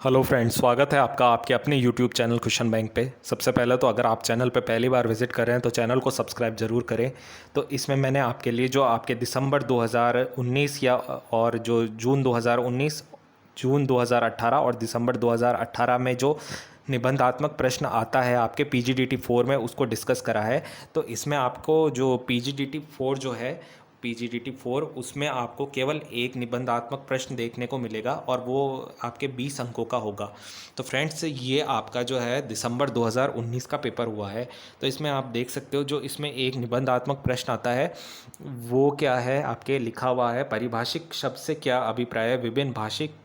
Hello friends, स्वागत है आपका आपके अपने यूट्यूब चैनल क्वेश्चन बैंक पे। सबसे पहले तो अगर आप चैनल पे पहली बार विजिट कर रहे हैं तो चैनल को सब्सक्राइब ज़रूर करें। तो इसमें मैंने आपके लिए जो आपके दिसंबर 2019 या और जो जून 2019, जून 2018 और दिसंबर 2018 में जो निबंधात्मक प्रश्न आता है आपके पीजीडीटी 4 में, उसको डिस्कस करा है। तो इसमें आपको जो पीजीडीटी 4 जो है, पीजीडीटी 4, उसमें आपको केवल एक निबंधात्मक प्रश्न देखने को मिलेगा और वो आपके 20 अंकों का होगा। तो फ्रेंड्स, ये आपका जो है दिसंबर 2019 का पेपर हुआ है। तो इसमें आप देख सकते हो जो इसमें एक निबंधात्मक प्रश्न आता है वो क्या है, आपके लिखा हुआ है, परिभाषिक शब्द से क्या अभिप्राय है, विभिन्न भाषिक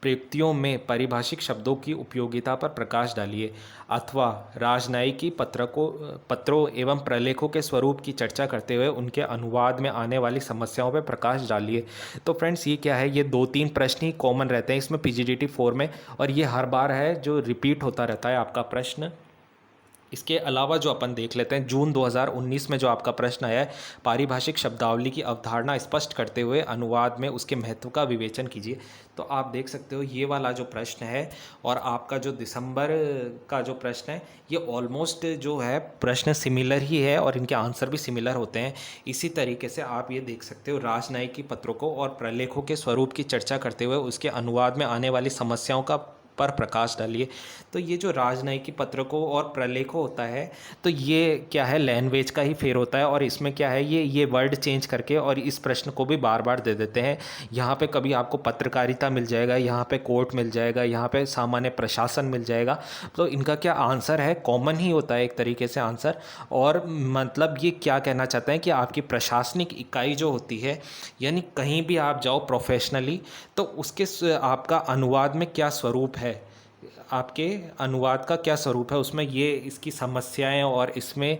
प्रयुक्तियों में पारिभाषिक शब्दों की उपयोगिता पर प्रकाश डालिए, अथवा राजनयिकी पत्रों एवं प्रलेखों के स्वरूप की चर्चा करते हुए उनके अनुवाद में आने वाली समस्याओं पर प्रकाश डालिए। तो फ्रेंड्स, ये क्या है, ये दो तीन प्रश्न ही कॉमन रहते हैं इसमें पीजीडीटी 4 में, और ये हर बार है जो रिपीट होता रहता है आपका प्रश्न। इसके अलावा जो अपन देख लेते हैं जून 2019 में जो आपका प्रश्न आया है, पारिभाषिक शब्दावली की अवधारणा स्पष्ट करते हुए अनुवाद में उसके महत्व का विवेचन कीजिए। तो आप देख सकते हो ये वाला जो प्रश्न है और आपका जो दिसंबर का जो प्रश्न है, ये ऑलमोस्ट जो है प्रश्न सिमिलर ही है और इनके आंसर भी सिमिलर होते हैं। इसी तरीके से आप ये देख सकते हो, राजनयिकी पत्रों और प्रलेखों के स्वरूप की चर्चा करते हुए उसके अनुवाद में आने वाली समस्याओं का पर प्रकाश डालिए। तो ये जो राजनयिकी पत्रकों और प्रलेखों होता है, तो ये क्या है, लैंग्वेज का ही फेर होता है, और इसमें क्या है, ये वर्ड चेंज करके और इस प्रश्न को भी बार बार दे देते हैं। यहाँ पे कभी आपको पत्रकारिता मिल जाएगा, यहाँ पे कोर्ट मिल जाएगा, यहाँ पे सामान्य प्रशासन मिल जाएगा। तो इनका क्या आंसर है, कॉमन ही होता है एक तरीके से आंसर। और मतलब ये क्या कहना चाहते हैं कि आपकी प्रशासनिक इकाई जो होती है, यानी कहीं भी आप जाओ प्रोफेशनली, तो उसके आपका अनुवाद में क्या स्वरूप है, आपके अनुवाद का क्या स्वरूप है, उसमें ये इसकी समस्याएं और इसमें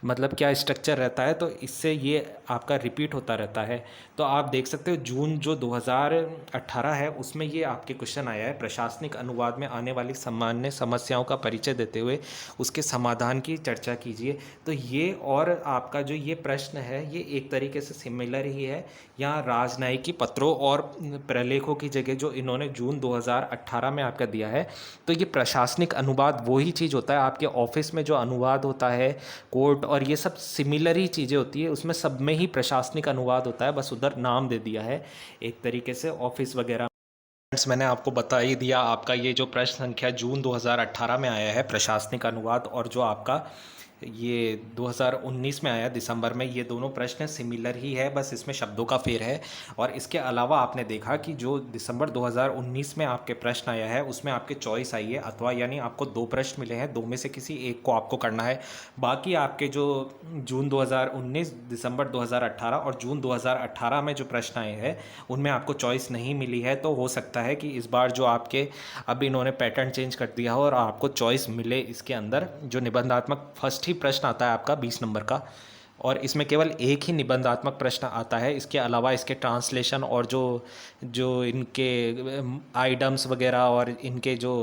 मतलब क्या स्ट्रक्चर रहता है, तो इससे ये आपका रिपीट होता रहता है। तो आप देख सकते हो जून जो 2018 है उसमें ये आपके क्वेश्चन आया है, प्रशासनिक अनुवाद में आने वाली सामान्य समस्याओं का परिचय देते हुए उसके समाधान की चर्चा कीजिए। तो ये और आपका जो ये प्रश्न है ये एक तरीके से सिमिलर ही है। यहाँ राजनयिकी पत्रों और प्रलेखों की जगह जो इन्होंने जून 2018 में आपका दिया है, तो ये प्रशासनिक अनुवाद वही चीज़ होता है आपके ऑफिस में जो अनुवाद होता है, कोर्ट और ये सब सिमिलर ही चीज़ें होती है, उसमें सब में ही प्रशासनिक अनुवाद होता है, बस उधर नाम दे दिया है एक तरीके से ऑफिस वगैरह। फ्रेंड्स, मैंने आपको बता ही दिया, आपका ये जो प्रश्न संख्या जून 2018 में आया है प्रशासनिक अनुवाद, और जो आपका ये 2019 में आया दिसंबर में, ये दोनों प्रश्न सिमिलर ही है, बस इसमें शब्दों का फेर है। और इसके अलावा आपने देखा कि जो दिसंबर 2019 में आपके प्रश्न आया है उसमें आपके चॉइस आई है, अथवा यानी आपको दो प्रश्न मिले हैं, दो में से किसी एक को आपको करना है। बाकी आपके जो जून 2019, दिसंबर 2018 और जून 2018 में जो प्रश्न आए हैं उनमें आपको चॉइस नहीं मिली है। तो हो सकता है कि इस बार जो आपके अब इन्होंने पैटर्न चेंज कर दिया हो और आपको चॉइस मिले इसके अंदर। जो निबंधात्मक फर्स्ट ही प्रश्न आता है आपका 20 नंबर का, और इसमें केवल एक ही निबंधात्मक प्रश्न आता है, इसके अलावा इसके ट्रांसलेशन और जो जो इनके आइटम्स वगैरह और इनके जो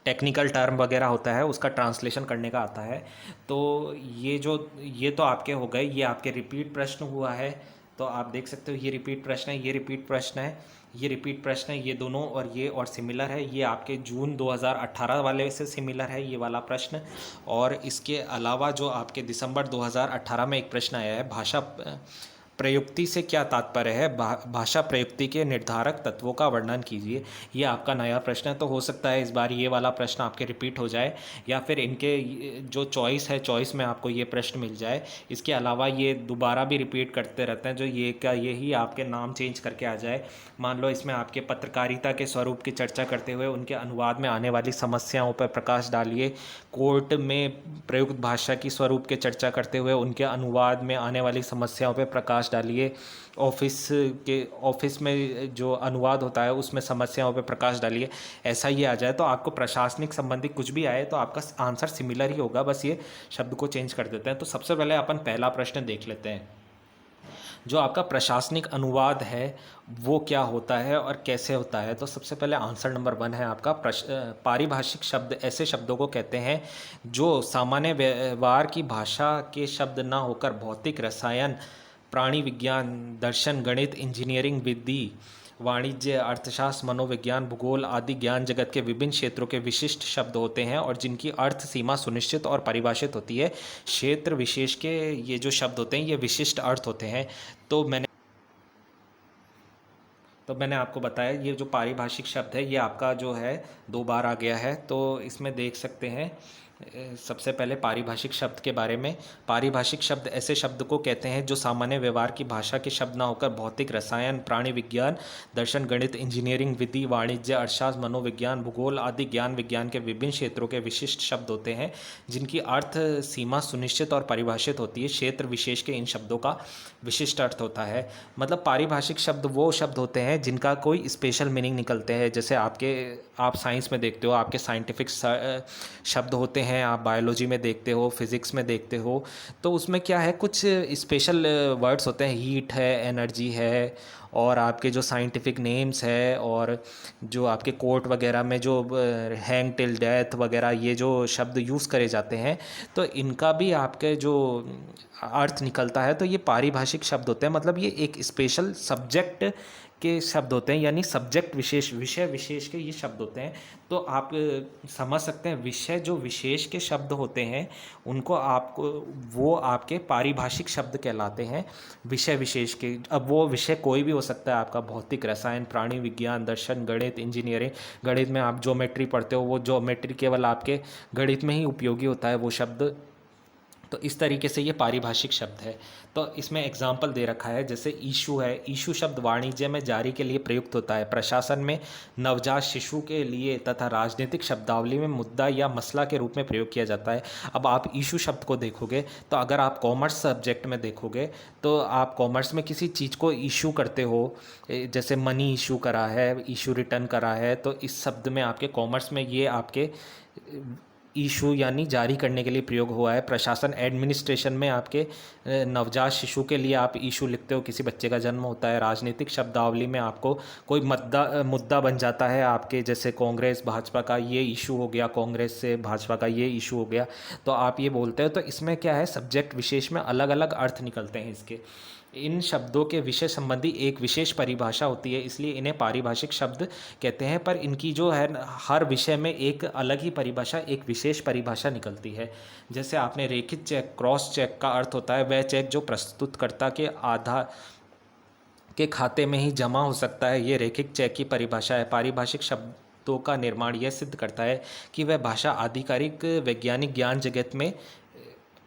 टेक्निकल टर्म वगैरह होता है उसका ट्रांसलेशन करने का आता है। तो ये तो आपके हो गए, ये आपके रिपीट प्रश्न हुआ है। तो आप देख सकते हो ये रिपीट प्रश्न है, ये रिपीट प्रश्न है, ये रिपीट प्रश्न है, ये दोनों और ये और सिमिलर है। ये आपके जून 2018 वाले से सिमिलर है ये वाला प्रश्न। और इसके अलावा जो आपके दिसंबर 2018 में एक प्रश्न आया है, भाषा प्रयुक्ति से क्या तात्पर्य है, भाषा प्रयुक्ति के निर्धारक तत्वों का वर्णन कीजिए। ये आपका नया प्रश्न है। तो हो सकता है इस बार ये वाला प्रश्न आपके रिपीट हो जाए, या फिर इनके जो चॉइस है, चॉइस में आपको ये प्रश्न मिल जाए। इसके अलावा ये दोबारा भी रिपीट करते रहते हैं, जो ये का यही आपके नाम चेंज करके आ जाए। मान लो इसमें आपके पत्रकारिता के स्वरूप की चर्चा करते हुए उनके अनुवाद में आने वाली समस्याओं पर प्रकाश डालिए, कोर्ट में प्रयुक्त भाषा की स्वरूप के चर्चा करते हुए उनके अनुवाद में आने वाली समस्याओं पर प्रकाश डालिए, ऑफिस में जो अनुवाद होता है उसमें समस्याओं पर प्रकाश डालिए। ऐसा ही आ जाए तो आपको प्रशासनिक संबंधी कुछ भी आए तो आपका आंसर सिमिलर ही होगा, बस ये शब्द को चेंज कर देते हैं। तो सबसे पहले अपन पहला प्रश्न देख लेते हैं। जो आपका प्रशासनिक अनुवाद है वो क्या होता है और कैसे होता है। तो सबसे पहले आंसर नंबर 1 है आपका, पारिभाषिक शब्द ऐसे शब्दों को कहते हैं जो सामान्य व्यवहार की भाषा के शब्द ना होकर भौतिक, रसायन, प्राणी विज्ञान, दर्शन, गणित, इंजीनियरिंग, विधि वाणिज्य, अर्थशास्त्र, मनोविज्ञान, भूगोल आदि ज्ञान जगत के विभिन्न क्षेत्रों के विशिष्ट शब्द होते हैं और जिनकी अर्थ सीमा सुनिश्चित और परिभाषित होती है। क्षेत्र विशेष के ये जो शब्द होते हैं ये विशिष्ट अर्थ होते हैं। तो मैंने आपको बताया ये जो पारिभाषिक शब्द है ये आपका जो है 2 बार आ गया है। तो इसमें देख सकते हैं सबसे पहले पारिभाषिक शब्द के बारे में। पारिभाषिक शब्द ऐसे शब्द को कहते हैं जो सामान्य व्यवहार की भाषा के शब्द ना होकर भौतिक, रसायन, प्राणी विज्ञान, दर्शन, गणित, इंजीनियरिंग, विधि, वाणिज्य, अर्थशास्त्र, मनोविज्ञान, भूगोल आदि ज्ञान विज्ञान के विभिन्न क्षेत्रों के विशिष्ट शब्द होते हैं जिनकी अर्थ सीमा सुनिश्चित और परिभाषित होती है। क्षेत्र विशेष के इन शब्दों का विशिष्ट अर्थ होता है। मतलब पारिभाषिक शब्द वो शब्द होते हैं जिनका कोई स्पेशल मीनिंग निकलते हैं। जैसे आप साइंस में देखते हो, आपके साइंटिफिक शब्द होते हैं, आप बायोलॉजी में देखते हो, फिज़िक्स में देखते हो, तो उसमें क्या है कुछ स्पेशल वर्ड्स होते हैं। हीट है, एनर्जी है, और आपके जो साइंटिफिक नेम्स है, और जो आपके कोर्ट वगैरह में जो हैंग टिल डेथ वगैरह ये जो शब्द यूज़ करे जाते हैं तो इनका भी आपके जो अर्थ निकलता है। तो ये पारिभाषिक शब्द होते हैं। मतलब ये एक स्पेशल सब्जेक्ट के शब्द होते हैं, यानी सब्जेक्ट विशेष, विषय विशेष के ये शब्द होते हैं। तो आप समझ सकते हैं विषय जो विशेष के शब्द होते हैं उनको आपको वो आपके पारिभाषिक शब्द कहलाते हैं, विषय विशेष के। अब वो विषय कोई भी हो सकता है, आपका भौतिक, रसायन, प्राणी विज्ञान, दर्शन, गणित, इंजीनियरिंग। गणित में आप ज्योमेट्री पढ़ते हो, वो ज्योमेट्री केवल आपके गणित में ही उपयोगी होता है वो शब्द। तो इस तरीके से ये पारिभाषिक शब्द है। तो इसमें एग्जाम्पल दे रखा है, जैसे इशू है। इशू शब्द वाणिज्य में जारी के लिए प्रयुक्त होता है, प्रशासन में नवजात शिशु के लिए तथा राजनीतिक शब्दावली में मुद्दा या मसला के रूप में प्रयोग किया जाता है। अब आप इशू शब्द को देखोगे तो अगर आप कॉमर्स सब्जेक्ट में देखोगे तो आप कॉमर्स में किसी चीज़ को इशू करते हो, जैसे मनी इशू करा है, इशू रिटर्न करा है, तो इस शब्द में आपके कॉमर्स में ये आपके इशू यानी जारी करने के लिए प्रयोग हुआ है। प्रशासन, एडमिनिस्ट्रेशन में आपके नवजात शिशु के लिए आप इशू लिखते हो, किसी बच्चे का जन्म होता है। राजनीतिक शब्दावली में आपको कोई मुद्दा बन जाता है आपके, जैसे कांग्रेस भाजपा का ये इशू हो गया, कांग्रेस से भाजपा का ये इशू हो गया, तो आप ये बोलते हो। तो इसमें क्या है, सब्जेक्ट विशेष में अलग अलग अर्थ निकलते हैं इसके। इन शब्दों के विषय संबंधी एक विशेष परिभाषा होती है, इसलिए इन्हें पारिभाषिक शब्द कहते हैं। पर इनकी जो है हर विषय में एक अलग ही परिभाषा, एक विशेष परिभाषा निकलती है। जैसे आपने रेखित चेक, क्रॉस चेक का अर्थ होता है वह चेक जो प्रस्तुतकर्ता के आधार के खाते में ही जमा हो सकता है। ये रेखिक चेक की परिभाषा है। पारिभाषिक शब्दों का निर्माण यह सिद्ध करता है कि वह भाषा आधिकारिक वैज्ञानिक ज्ञान जगत में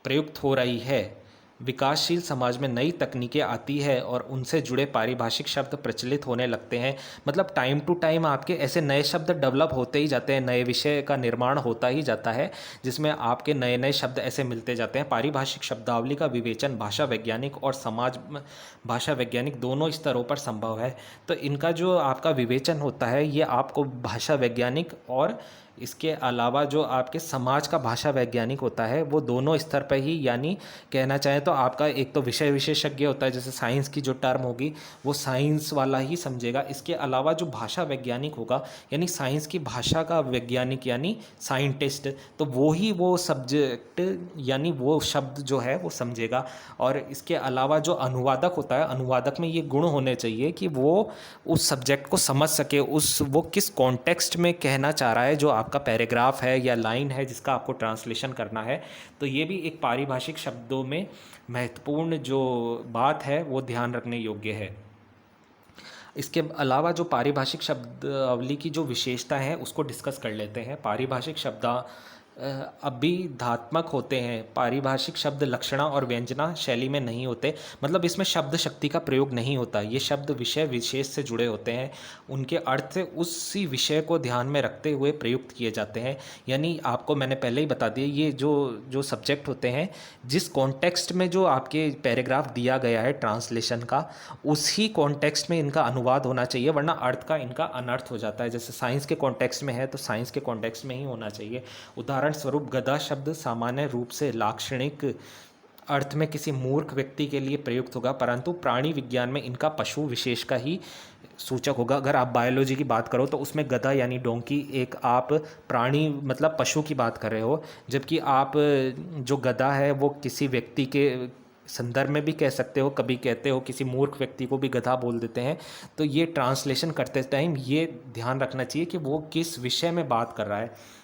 प्रयुक्त हो रही है। विकासशील समाज में नई तकनीकें आती है और उनसे जुड़े पारिभाषिक शब्द प्रचलित होने लगते हैं। मतलब टाइम टू टाइम आपके ऐसे नए शब्द डेवलप होते ही जाते हैं, नए विषय का निर्माण होता ही जाता है जिसमें आपके नए नए शब्द ऐसे मिलते जाते हैं। पारिभाषिक शब्दावली का विवेचन भाषा वैज्ञानिक और समाज भाषा वैज्ञानिक दोनों स्तरों पर संभव है। तो इनका जो आपका विवेचन होता है ये आपको भाषा वैज्ञानिक और इसके अलावा जो आपके समाज का भाषा वैज्ञानिक होता है वो दोनों स्तर पर ही, यानी कहना चाहें तो आपका एक तो विषय विशेषज्ञ होता है, जैसे साइंस की जो टर्म होगी वो साइंस वाला ही समझेगा। इसके अलावा जो भाषा वैज्ञानिक होगा यानी साइंस की भाषा का वैज्ञानिक यानी साइंटिस्ट, तो वो ही वो सब्जेक्ट यानी वो शब्द जो है वो समझेगा। और इसके अलावा जो अनुवादक होता है, अनुवादक में ये गुण होने चाहिए कि वो उस सब्जेक्ट को समझ सके, वो किस कॉन्टेक्स्ट में कहना चाह रहा है, जो आपका पैराग्राफ है या लाइन है जिसका आपको ट्रांसलेशन करना है। तो ये भी एक पारिभाषिक शब्दों में महत्वपूर्ण जो बात है वो ध्यान रखने योग्य है। इसके अलावा जो पारिभाषिक शब्दावली की जो विशेषता है उसको डिस्कस कर लेते हैं। पारिभाषिक शब्द अभिधात्मक होते हैं। पारिभाषिक शब्द लक्षणा और व्यंजना शैली में नहीं होते, मतलब इसमें शब्द शक्ति का प्रयोग नहीं होता। ये शब्द विषय विशेष से जुड़े होते हैं, उनके अर्थ उसी विषय को ध्यान में रखते हुए प्रयुक्त किए जाते हैं। यानी आपको मैंने पहले ही बता दिया, ये जो सब्जेक्ट होते हैं जिस कॉन्टेक्स्ट में जो आपके पैराग्राफ दिया गया है ट्रांसलेशन का, उसी कॉन्टेक्स्ट में इनका अनुवाद होना चाहिए, वरना अर्थ का इनका अनर्थ हो जाता है। जैसे साइंस के कॉन्टेक्स्ट में है तो साइंस के कॉन्टेक्स्ट में ही होना चाहिए। उदाहरण स्वरूप गधा शब्द सामान्य रूप से लाक्षणिक अर्थ में किसी मूर्ख व्यक्ति के लिए प्रयुक्त होगा, परंतु प्राणी विज्ञान में इनका पशु विशेष का ही सूचक होगा। अगर आप बायोलॉजी की बात करो तो उसमें गधा यानी डोंकी एक आप प्राणी मतलब पशु की बात कर रहे हो, जबकि आप जो गधा है वो किसी व्यक्ति के संदर्भ में भी कह सकते हो, कभी कहते हो किसी मूर्ख व्यक्ति को भी गधा बोल देते हैं। तो ये ट्रांसलेशन करते टाइम ये ध्यान रखना चाहिए कि वो किस विषय में बात कर रहा है।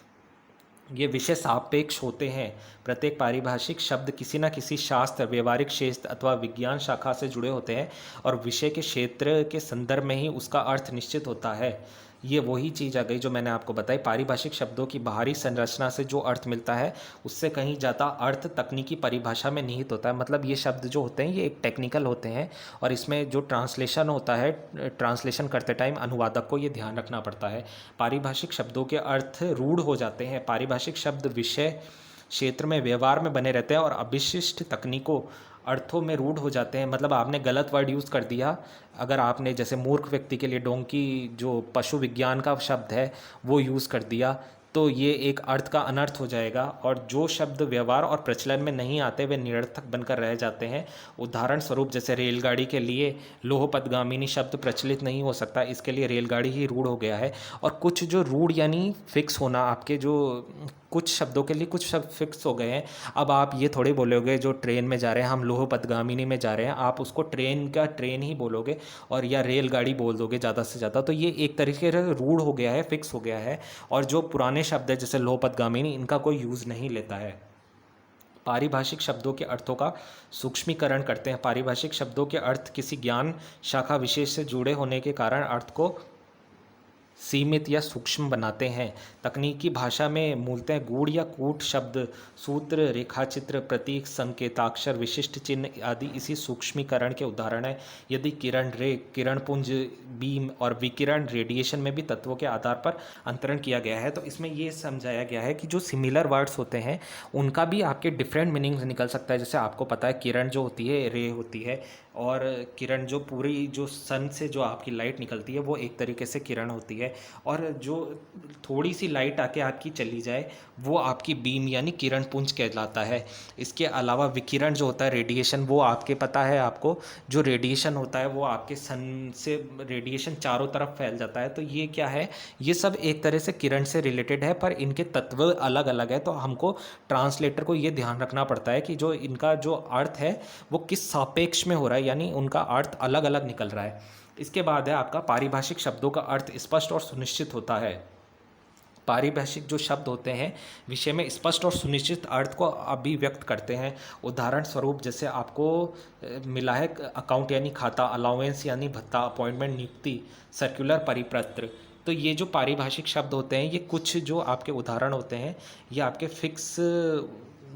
ये विषय सापेक्ष होते हैं। प्रत्येक पारिभाषिक शब्द किसी न किसी शास्त्र, व्यवहारिक क्षेत्र अथवा विज्ञान शाखा से जुड़े होते हैं और विषय के क्षेत्र के संदर्भ में ही उसका अर्थ निश्चित होता है। ये वही चीज़ आ गई जो मैंने आपको बताई। पारिभाषिक शब्दों की बाहरी संरचना से जो अर्थ मिलता है उससे कहीं ज़्यादा अर्थ तकनीकी परिभाषा में निहित होता है। मतलब ये शब्द जो होते हैं ये एक टेक्निकल होते हैं और इसमें जो ट्रांसलेशन होता है, ट्रांसलेशन करते टाइम अनुवादक को ये ध्यान रखना पड़ता है। पारिभाषिक शब्दों के अर्थ रूढ़ हो जाते हैं। पारिभाषिक शब्द विषय क्षेत्र में व्यवहार में बने रहते हैं और अविशिष्ट तकनीकों अर्थों में रूढ़ हो जाते हैं। मतलब आपने गलत वर्ड यूज़ कर दिया, अगर आपने जैसे मूर्ख व्यक्ति के लिए डोंकी जो पशु विज्ञान का शब्द है वो यूज़ कर दिया तो ये एक अर्थ का अनर्थ हो जाएगा। और जो शब्द व्यवहार और प्रचलन में नहीं आते वे निरर्थक बनकर रह जाते हैं। उदाहरण स्वरूप जैसे रेलगाड़ी के लिए लोहपदगामिनी शब्द प्रचलित नहीं हो सकता, इसके लिए रेलगाड़ी ही रूढ़ हो गया है। और कुछ जो रूढ़ यानी फिक्स होना, आपके जो कुछ शब्दों के लिए कुछ शब्द फिक्स हो गए हैं। अब आप ये थोड़े बोलोगे जो ट्रेन में जा रहे हैं हम लोहपदगामिनी में जा रहे हैं, आप उसको ट्रेन का ट्रेन ही बोलोगे और या रेलगाड़ी बोल दोगे ज़्यादा से ज़्यादा। तो ये एक तरीके से रूढ़ हो गया है, फिक्स हो गया है। और जो पुराने शब्द है जैसे लोहपदगामिनी, इनका कोई यूज़ नहीं लेता है। पारिभाषिक शब्दों के अर्थों का सूक्ष्मीकरण करते हैं। पारिभाषिक शब्दों के अर्थ किसी ज्ञान शाखा विशेष से जुड़े होने के कारण अर्थ को सीमित या सूक्ष्म बनाते हैं। तकनीकी भाषा में मूलतः गूढ़ या कूट शब्द, सूत्र, रेखाचित्र, प्रतीक, संकेताक्षर, विशिष्ट चिन्ह आदि इसी सूक्ष्मीकरण के उदाहरण हैं। यदि किरण रे, किरण पुंज, बीम और विकिरण रेडिएशन में भी तत्वों के आधार पर अंतरण किया गया है। तो इसमें ये समझाया गया है कि जो सिमिलर वर्ड्स होते हैं उनका भी आपके डिफरेंट मीनिंग्स निकल सकता है। जैसे आपको पता है किरण जो होती है रे होती है, और किरण जो पूरी जो सन से जो आपकी लाइट निकलती है वो एक तरीके से किरण होती है। और जो थोड़ी सी लाइट आके आपकी चली जाए वो आपकी बीम यानी किरण पुंज कहलाता है। इसके अलावा विकिरण जो होता है रेडिएशन, वो आपके पता है आपको, जो रेडिएशन होता है वो आपके सन से रेडिएशन चारों तरफ फैल जाता है। तो ये क्या है, ये सब एक तरह से किरण से रिलेटेड है पर इनके तत्व अलग अलग है। तो हमको ट्रांसलेटर को ये ध्यान रखना पड़ता है कि जो इनका जो अर्थ है वो किस सापेक्ष में हो रहा है, यानी उनका अर्थ अलग अलग निकल रहा है। इसके बाद है आपका पारिभाषिक शब्दों का अर्थ स्पष्ट और सुनिश्चित होता है। पारिभाषिक जो शब्द होते हैं विषय में स्पष्ट और सुनिश्चित अर्थ को अभिव्यक्त करते हैं। उदाहरण स्वरूप जैसे आपको मिला है अकाउंट यानी खाता, अलाउंस यानी भत्ता, अपॉइंटमेंट नियुक्ति, सर्कुलर परिपत्र। तो ये जो पारिभाषिक शब्द होते हैं ये कुछ जो आपके उदाहरण होते हैं ये आपके फिक्स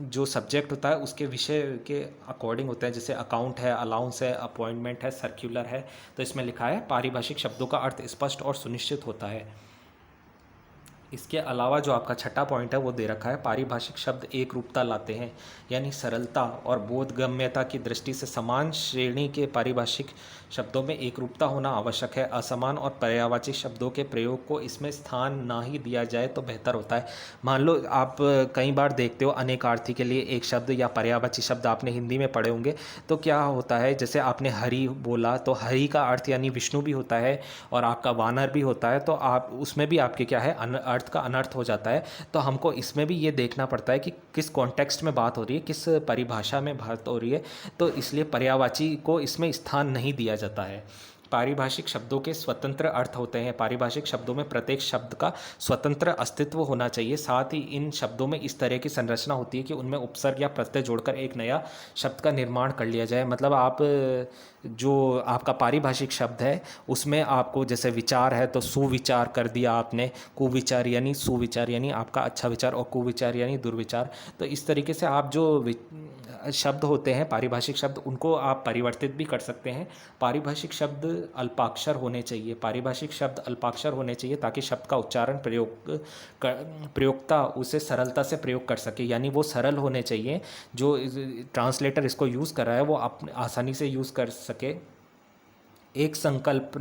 जो सब्जेक्ट होता है उसके विषय के अकॉर्डिंग होते हैं। जैसे अकाउंट है, अलाउंस है, अपॉइंटमेंट है, सर्कुलर है। तो इसमें लिखा है पारिभाषिक शब्दों का अर्थ स्पष्ट और सुनिश्चित होता है। इसके अलावा जो आपका छठा पॉइंट है वो दे रखा है, पारिभाषिक शब्द एक रूपता लाते हैं, यानी सरलता और बोधगम्यता की दृष्टि से समान श्रेणी के पारिभाषिक शब्दों में एक रूपता होना आवश्यक है। असमान और पर्यायवाची शब्दों के प्रयोग को इसमें स्थान ना ही दिया जाए तो बेहतर होता है। मान लो आप कई बार देखते हो अनेकार्थी के लिए एक शब्द या पर्यायवाची शब्द आपने हिंदी में पढ़े होंगे। तो क्या होता है, जैसे आपने हरि बोला तो हरि का अर्थ यानी विष्णु भी होता है और आपका वानर भी होता है। तो आप उसमें भी आपके क्या है अर्थ का अनर्थ हो जाता है। तो हमको इसमें भी ये देखना पड़ता है कि किस कॉन्टेक्स्ट में बात हो रही है, किस परिभाषा में बात हो रही है। तो इसलिए पर्यायवाची को इसमें स्थान नहीं दिया जाता है। पारिभाषिक शब्दों के स्वतंत्र अर्थ होते हैं। पारिभाषिक शब्दों में प्रत्येक शब्द का स्वतंत्र अस्तित्व होना चाहिए। साथ ही इन शब्दों में इस तरह की संरचना होती है कि उनमें उपसर्ग या प्रत्यय जोड़कर एक नया शब्द का निर्माण कर लिया जाए। मतलब आप जो आपका पारिभाषिक शब्द है उसमें आपको जैसे विचार है तो सुविचार कर दिया आपने, कुविचार यानी सुविचार यानी आपका अच्छा विचार, और कुविचार यानी दुर्विचार। तो इस तरीके से आप जो शब्द होते हैं पारिभाषिक शब्द उनको आप परिवर्तित भी कर सकते हैं। पारिभाषिक शब्द अल्पाक्षर होने चाहिए। पारिभाषिक शब्द अल्पाक्षर होने चाहिए ताकि शब्द का उच्चारण प्रयोक्ता उसे सरलता से प्रयोग कर सके, यानी वो सरल होने चाहिए। जो ट्रांसलेटर इसको यूज़ कर रहा है वो आप आसानी से यूज़ कर सके। एक संकल्प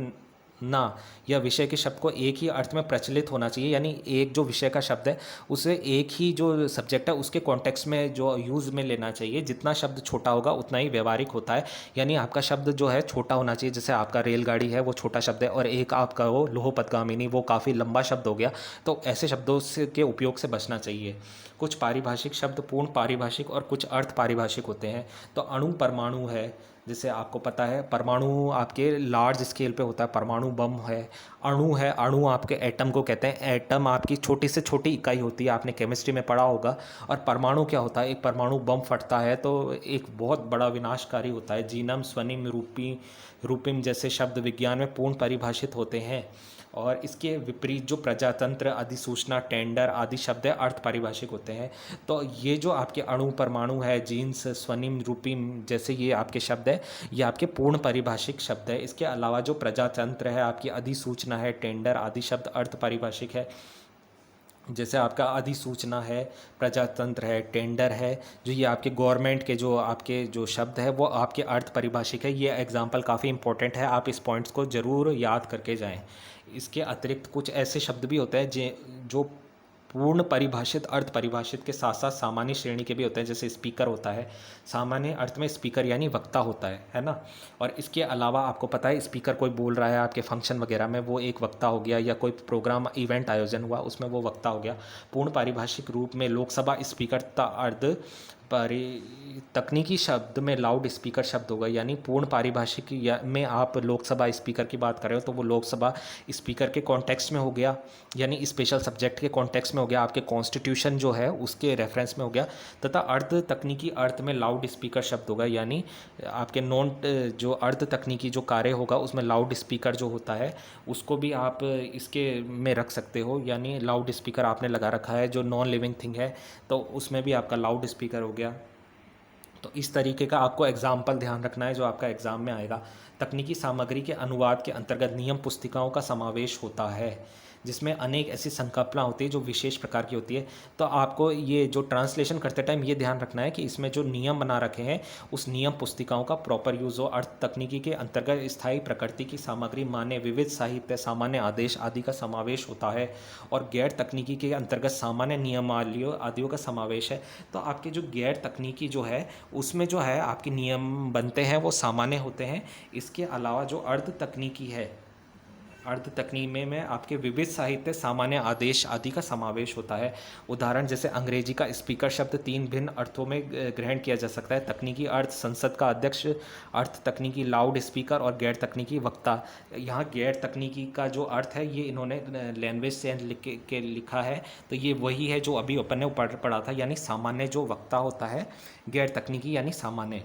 ना या विषय के शब्द को एक ही अर्थ में प्रचलित होना चाहिए, यानी एक जो विषय का शब्द है उसे एक ही जो सब्जेक्ट है उसके कॉन्टेक्स्ट में जो यूज़ में लेना चाहिए। जितना शब्द छोटा होगा उतना ही व्यवहारिक होता है, यानी आपका शब्द जो है छोटा होना चाहिए। जैसे आपका रेलगाड़ी है वो छोटा शब्द है और एक आपका वो लोहपतगामिनी वो काफ़ी लंबा शब्द हो गया, तो ऐसे शब्दों से के उपयोग से बचना चाहिए। कुछ पारिभाषिक शब्द पूर्ण पारिभाषिक और कुछ अर्थ पारिभाषिक होते हैं। तो अणु परमाणु है, जैसे आपको पता है परमाणु आपके लार्ज स्केल पे होता है, परमाणु बम है। अणु है, अणु आपके एटम को कहते हैं, एटम आपकी छोटी से छोटी इकाई होती है, आपने केमिस्ट्री में पढ़ा होगा। और परमाणु क्या होता है, एक परमाणु बम फटता है तो एक बहुत बड़ा विनाशकारी होता है। जीनम स्वनिम रूपिम जैसे शब्द विज्ञान में पूर्ण परिभाषित होते हैं। और इसके विपरीत जो प्रजातंत्र, अधिसूचना, टेंडर आदि शब्द है अर्थ पारिभाषिक होते हैं। तो ये जो आपके अणु परमाणु है, जीन्स, स्वनिम, रूपिम जैसे ये आपके शब्द है, ये आपके पूर्ण पारिभाषिक शब्द है। इसके अलावा जो प्रजातंत्र है, आपकी अधिसूचना है, टेंडर आदि शब्द अर्थ पारिभाषिक है। जैसे आपका अधिसूचना है, प्रजातंत्र है, टेंडर है, जो ये आपके गवर्नमेंट के जो आपके जो शब्द है वो आपके अर्थ परिभाषिक है। ये एग्जाम्पल काफ़ी इंपॉर्टेंट है, आप इस पॉइंट्स को ज़रूर याद करके जाएं। इसके अतिरिक्त कुछ ऐसे शब्द भी होते हैं जो पूर्ण परिभाषित अर्थ परिभाषित के साथ साथ सामान्य श्रेणी के भी होते हैं। जैसे स्पीकर होता है, सामान्य अर्थ में स्पीकर यानी वक्ता होता है ना। और इसके अलावा आपको पता है स्पीकर कोई बोल रहा है आपके फंक्शन वगैरह में, वो एक वक्ता हो गया, या कोई प्रोग्राम इवेंट आयोजन हुआ उसमें वो वक्ता हो गया। पूर्ण पारिभाषिक रूप में लोकसभा स्पीकर का अर्थ तकनीकी शब्द में लाउड स्पीकर शब्द होगा, यानी पूर्ण पारिभाषिक में आप लोकसभा स्पीकर की बात कर रहे हो तो वो लोकसभा स्पीकर के कॉन्टेक्स्ट में हो गया, यानी स्पेशल सब्जेक्ट के कॉन्टेक्स्ट में हो गया, आपके कॉन्स्टिट्यूशन जो है उसके रेफरेंस में हो गया। तथा अर्ध तकनीकी अर्थ में लाउड स्पीकर शब्द होगा, यानी आपके नॉन जो अर्ध तकनीकी जो कार्य होगा उसमें लाउड स्पीकर जो होता है उसको भी आप इसके में रख सकते हो, यानी लाउड स्पीकर आपने लगा रखा है जो नॉन लिविंग थिंग है तो उसमें भी आपका लाउड स्पीकर हो गया। तो इस तरीके का आपको एग्जाम्पल ध्यान रखना है जो आपका एग्ज़ाम में आएगा। तकनीकी सामग्री के अनुवाद के अंतर्गत नियम पुस्तिकाओं का समावेश होता है, जिसमें अनेक ऐसी संकल्पना होती है जो विशेष प्रकार की होती है। तो आपको ये जो ट्रांसलेशन करते टाइम ये ध्यान रखना है कि इसमें जो नियम बना रखे हैं उस नियम पुस्तिकाओं का प्रॉपर यूज़ हो। अर्थ तकनीकी के अंतर्गत स्थायी प्रकृति की सामग्री माने विविध साहित्य, सामान्य आदेश आदि का समावेश होता है। और गैर तकनीकी के अंतर्गत सामान्य नियमावलियों आदियों का समावेश है। तो आपके जो गैर तकनीकी जो है उसमें जो है आपके नियम बनते हैं वो सामान्य होते हैं। इसके अलावा जो अर्ध तकनीकी है, अर्ध तकनीकी में आपके विविध साहित्य, सामान्य आदेश आदि का समावेश होता है। उदाहरण जैसे अंग्रेजी का स्पीकर शब्द 3 भिन्न अर्थों में ग्रहण किया जा सकता है। तकनीकी अर्थ संसद का अध्यक्ष, अर्थ तकनीकी लाउड स्पीकर और गैर तकनीकी वक्ता। यहाँ गैर तकनीकी का जो अर्थ है ये इन्होंने लैंग्वेज से लिखा है, तो ये वही है जो अभी अपन ने पढ़ा था, यानी सामान्य जो वक्ता होता है, गैर तकनीकी यानी सामान्य।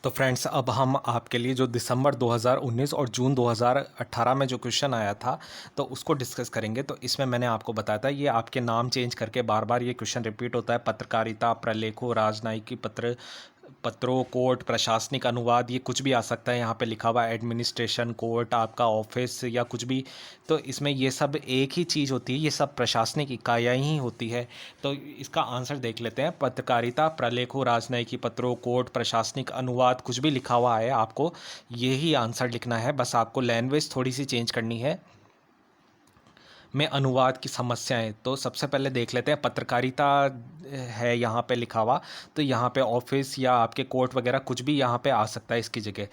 तो फ्रेंड्स अब हम आपके लिए जो दिसंबर 2019 और जून 2018 में जो क्वेश्चन आया था तो उसको डिस्कस करेंगे। तो इसमें मैंने आपको बताया था ये आपके नाम चेंज करके बार बार ये क्वेश्चन रिपीट होता है। पत्रकारिता, प्रलेखों, राजनयिकी पत्रों, कोर्ट, प्रशासनिक अनुवाद, ये कुछ भी आ सकता है। यहाँ पे लिखा हुआ एडमिनिस्ट्रेशन, कोर्ट, आपका ऑफिस या कुछ भी, तो इसमें ये सब एक ही चीज़ होती है, ये सब प्रशासनिक इकाइयाँ ही होती है। तो इसका आंसर देख लेते हैं। पत्रकारिता, प्रलेखों, राजनयिकी पत्रों, कोर्ट, प्रशासनिक अनुवाद, कुछ भी लिखा हुआ है आपको यही आंसर लिखना है, बस आपको लैंग्वेज थोड़ी सी चेंज करनी है। में अनुवाद की समस्याएं, तो सबसे पहले देख लेते हैं। पत्रकारिता है यहाँ पे लिखा हुआ, तो यहाँ पे ऑफिस या आपके कोर्ट वगैरह कुछ भी यहाँ पे आ सकता है इसकी जगह।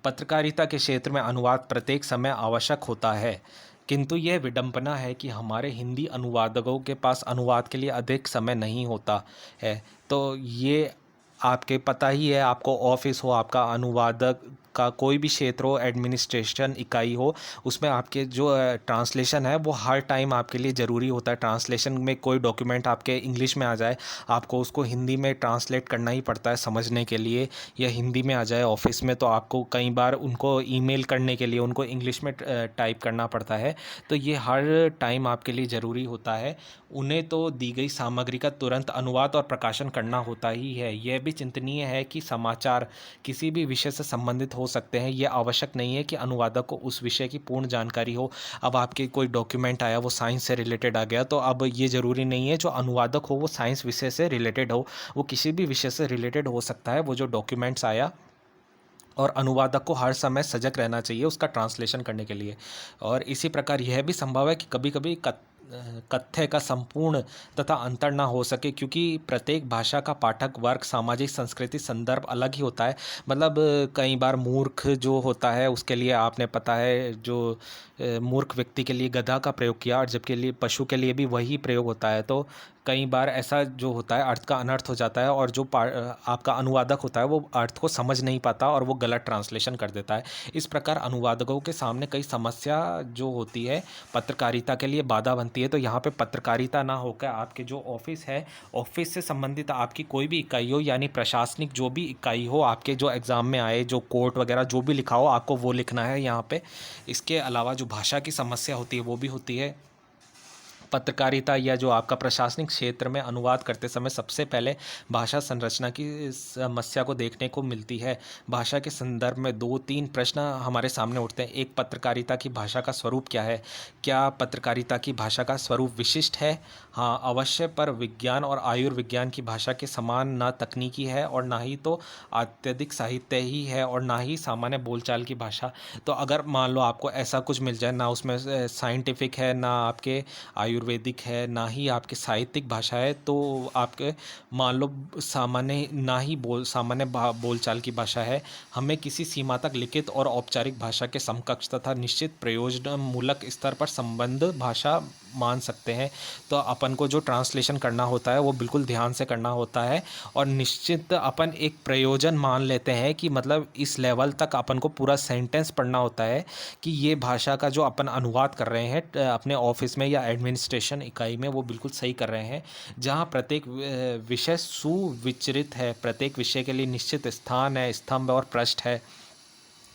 पत्रकारिता के क्षेत्र में अनुवाद प्रत्येक समय आवश्यक होता है, किंतु यह विडंबना है कि हमारे हिंदी अनुवादकों के पास अनुवाद के लिए अधिक समय नहीं होता है। तो ये आपके पता ही है, आपको ऑफिस हो, आपका अनुवादक का कोई भी क्षेत्र हो, एडमिनिस्ट्रेशन इकाई हो, उसमें आपके जो ट्रांसलेशन है वो हर टाइम आपके लिए ज़रूरी होता है। ट्रांसलेशन में कोई डॉक्यूमेंट आपके इंग्लिश में आ जाए, आपको उसको हिंदी में ट्रांसलेट करना ही पड़ता है समझने के लिए, या हिंदी में आ जाए ऑफिस में तो आपको कई बार उनको ईमेल करने के लिए उनको इंग्लिश में टाइप करना पड़ता है। तो ये हर टाइम आपके लिए ज़रूरी होता है। उन्हें तो दी गई सामग्री का तुरंत अनुवाद और प्रकाशन करना होता ही है। यह भी चिंतनीय है कि समाचार किसी भी विषय से संबंधित हो सकते हैं। यह आवश्यक नहीं है कि अनुवादक को उस विषय की पूर्ण जानकारी हो। अब आपके कोई डॉक्यूमेंट आया, वो साइंस से रिलेटेड आ गया, तो अब ये ज़रूरी नहीं है जो अनुवादक हो वो साइंस विषय से रिलेटेड हो, वो किसी भी विषय से रिलेटेड हो सकता है वो जो डॉक्यूमेंट्स आया। और अनुवादक को हर समय सजग रहना चाहिए उसका ट्रांसलेशन करने के लिए। और इसी प्रकार यह भी संभव है कि कभी कभी कथ्य का संपूर्ण तथा अंतर ना हो सके, क्योंकि प्रत्येक भाषा का पाठक वर्ग, सामाजिक संस्कृति, संदर्भ अलग ही होता है। मतलब कई बार मूर्ख जो होता है उसके लिए आपने पता है जो मूर्ख व्यक्ति के लिए गधा का प्रयोग किया, और जबकि लिए पशु के लिए भी वही प्रयोग होता है। तो कई बार ऐसा जो होता है अर्थ का अनर्थ हो जाता है, और जो आपका अनुवादक होता है वो अर्थ को समझ नहीं पाता और वो गलत ट्रांसलेशन कर देता है। इस प्रकार अनुवादकों के सामने कई समस्या जो होती है पत्रकारिता के लिए बाधा बनती है। तो यहाँ पे पत्रकारिता ना होकर आपके जो ऑफिस है, ऑफिस से संबंधित आपकी कोई भी इकाई हो, यानी प्रशासनिक जो भी इकाई हो, आपके जो एग्ज़ाम में आए, जो कोर्ट वगैरह जो भी लिखा हो आपको वो लिखना है यहाँ पे। इसके अलावा जो भाषा की समस्या होती है वो भी होती है। पत्रकारिता या जो आपका प्रशासनिक क्षेत्र में अनुवाद करते समय सबसे पहले भाषा संरचना की समस्या को देखने को मिलती है। भाषा के संदर्भ में दो तीन प्रश्न हमारे सामने उठते हैं। एक, पत्रकारिता की भाषा का स्वरूप क्या है? क्या पत्रकारिता की भाषा का स्वरूप विशिष्ट है? हाँ, अवश्य, पर विज्ञान और आयुर्विज्ञान की भाषा के समान ना तकनीकी है और ना ही तो अत्यधिक साहित्य ही है और ना ही सामान्य बोलचाल की भाषा। तो अगर मान लो आपको ऐसा कुछ मिल जाए, ना उसमें साइंटिफिक है, ना आपके आयुर्वेदिक है, ना ही आपकी साहित्यिक भाषा है, तो आपके मान लो सामान्य ना ही सामान्य बोलचाल की भाषा है, हमें किसी सीमा तक लिखित और औपचारिक भाषा के समकक्ष तथा निश्चित प्रयोजन मूलक स्तर पर संबंध भाषा मान सकते हैं। तो अपन को जो ट्रांसलेशन करना होता है वो बिल्कुल ध्यान से करना होता है, और निश्चित अपन एक प्रयोजन मान लेते हैं कि मतलब इस लेवल तक अपन को पूरा सेंटेंस पढ़ना होता है कि ये भाषा का जो अपन अनुवाद कर रहे हैं अपने ऑफिस में या एडमिनिस्ट्रेशन इकाई में, वो बिल्कुल सही कर रहे हैं। जहाँ प्रत्येक विषय सुविचरित है, प्रत्येक विषय के लिए निश्चित स्थान है, स्तंभ और पृष्ठ है।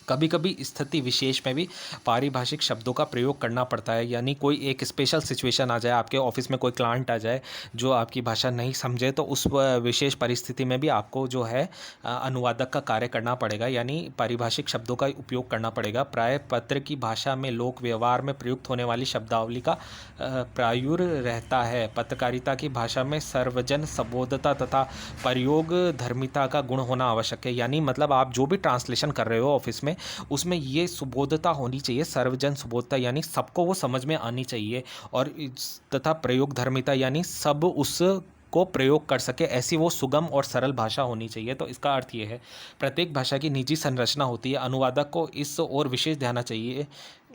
कभी कभी स्थिति विशेष में भी पारिभाषिक शब्दों का प्रयोग करना पड़ता है, यानी कोई एक स्पेशल सिचुएशन आ जाए, आपके ऑफिस में कोई क्लाइंट आ जाए जो आपकी भाषा नहीं समझे, तो उस विशेष परिस्थिति में भी आपको जो है अनुवादक का कार्य करना पड़ेगा, यानी पारिभाषिक शब्दों का उपयोग करना पड़ेगा। प्राय पत्र की भाषा में लोक व्यवहार में प्रयुक्त होने वाली शब्दावली का प्रायुर रहता है। पत्रकारिता की भाषा में सर्वजन संबोधता तथा प्रयोग धर्मिता का गुण होना आवश्यक है। यानी मतलब आप जो भी ट्रांसलेशन कर रहे हो ऑफिस में, उसमें ये सुबोधता होनी चाहिए, सर्वजन सुबोधता, यानी सबको वो समझ में आनी चाहिए। और तथा प्रयोग धर्मिता, यानी सब उस को प्रयोग कर सके, ऐसी वो सुगम और सरल भाषा होनी चाहिए। तो इसका अर्थ ये है, प्रत्येक भाषा की निजी संरचना होती है, अनुवादक को इस ओर विशेष ध्यान चाहिए।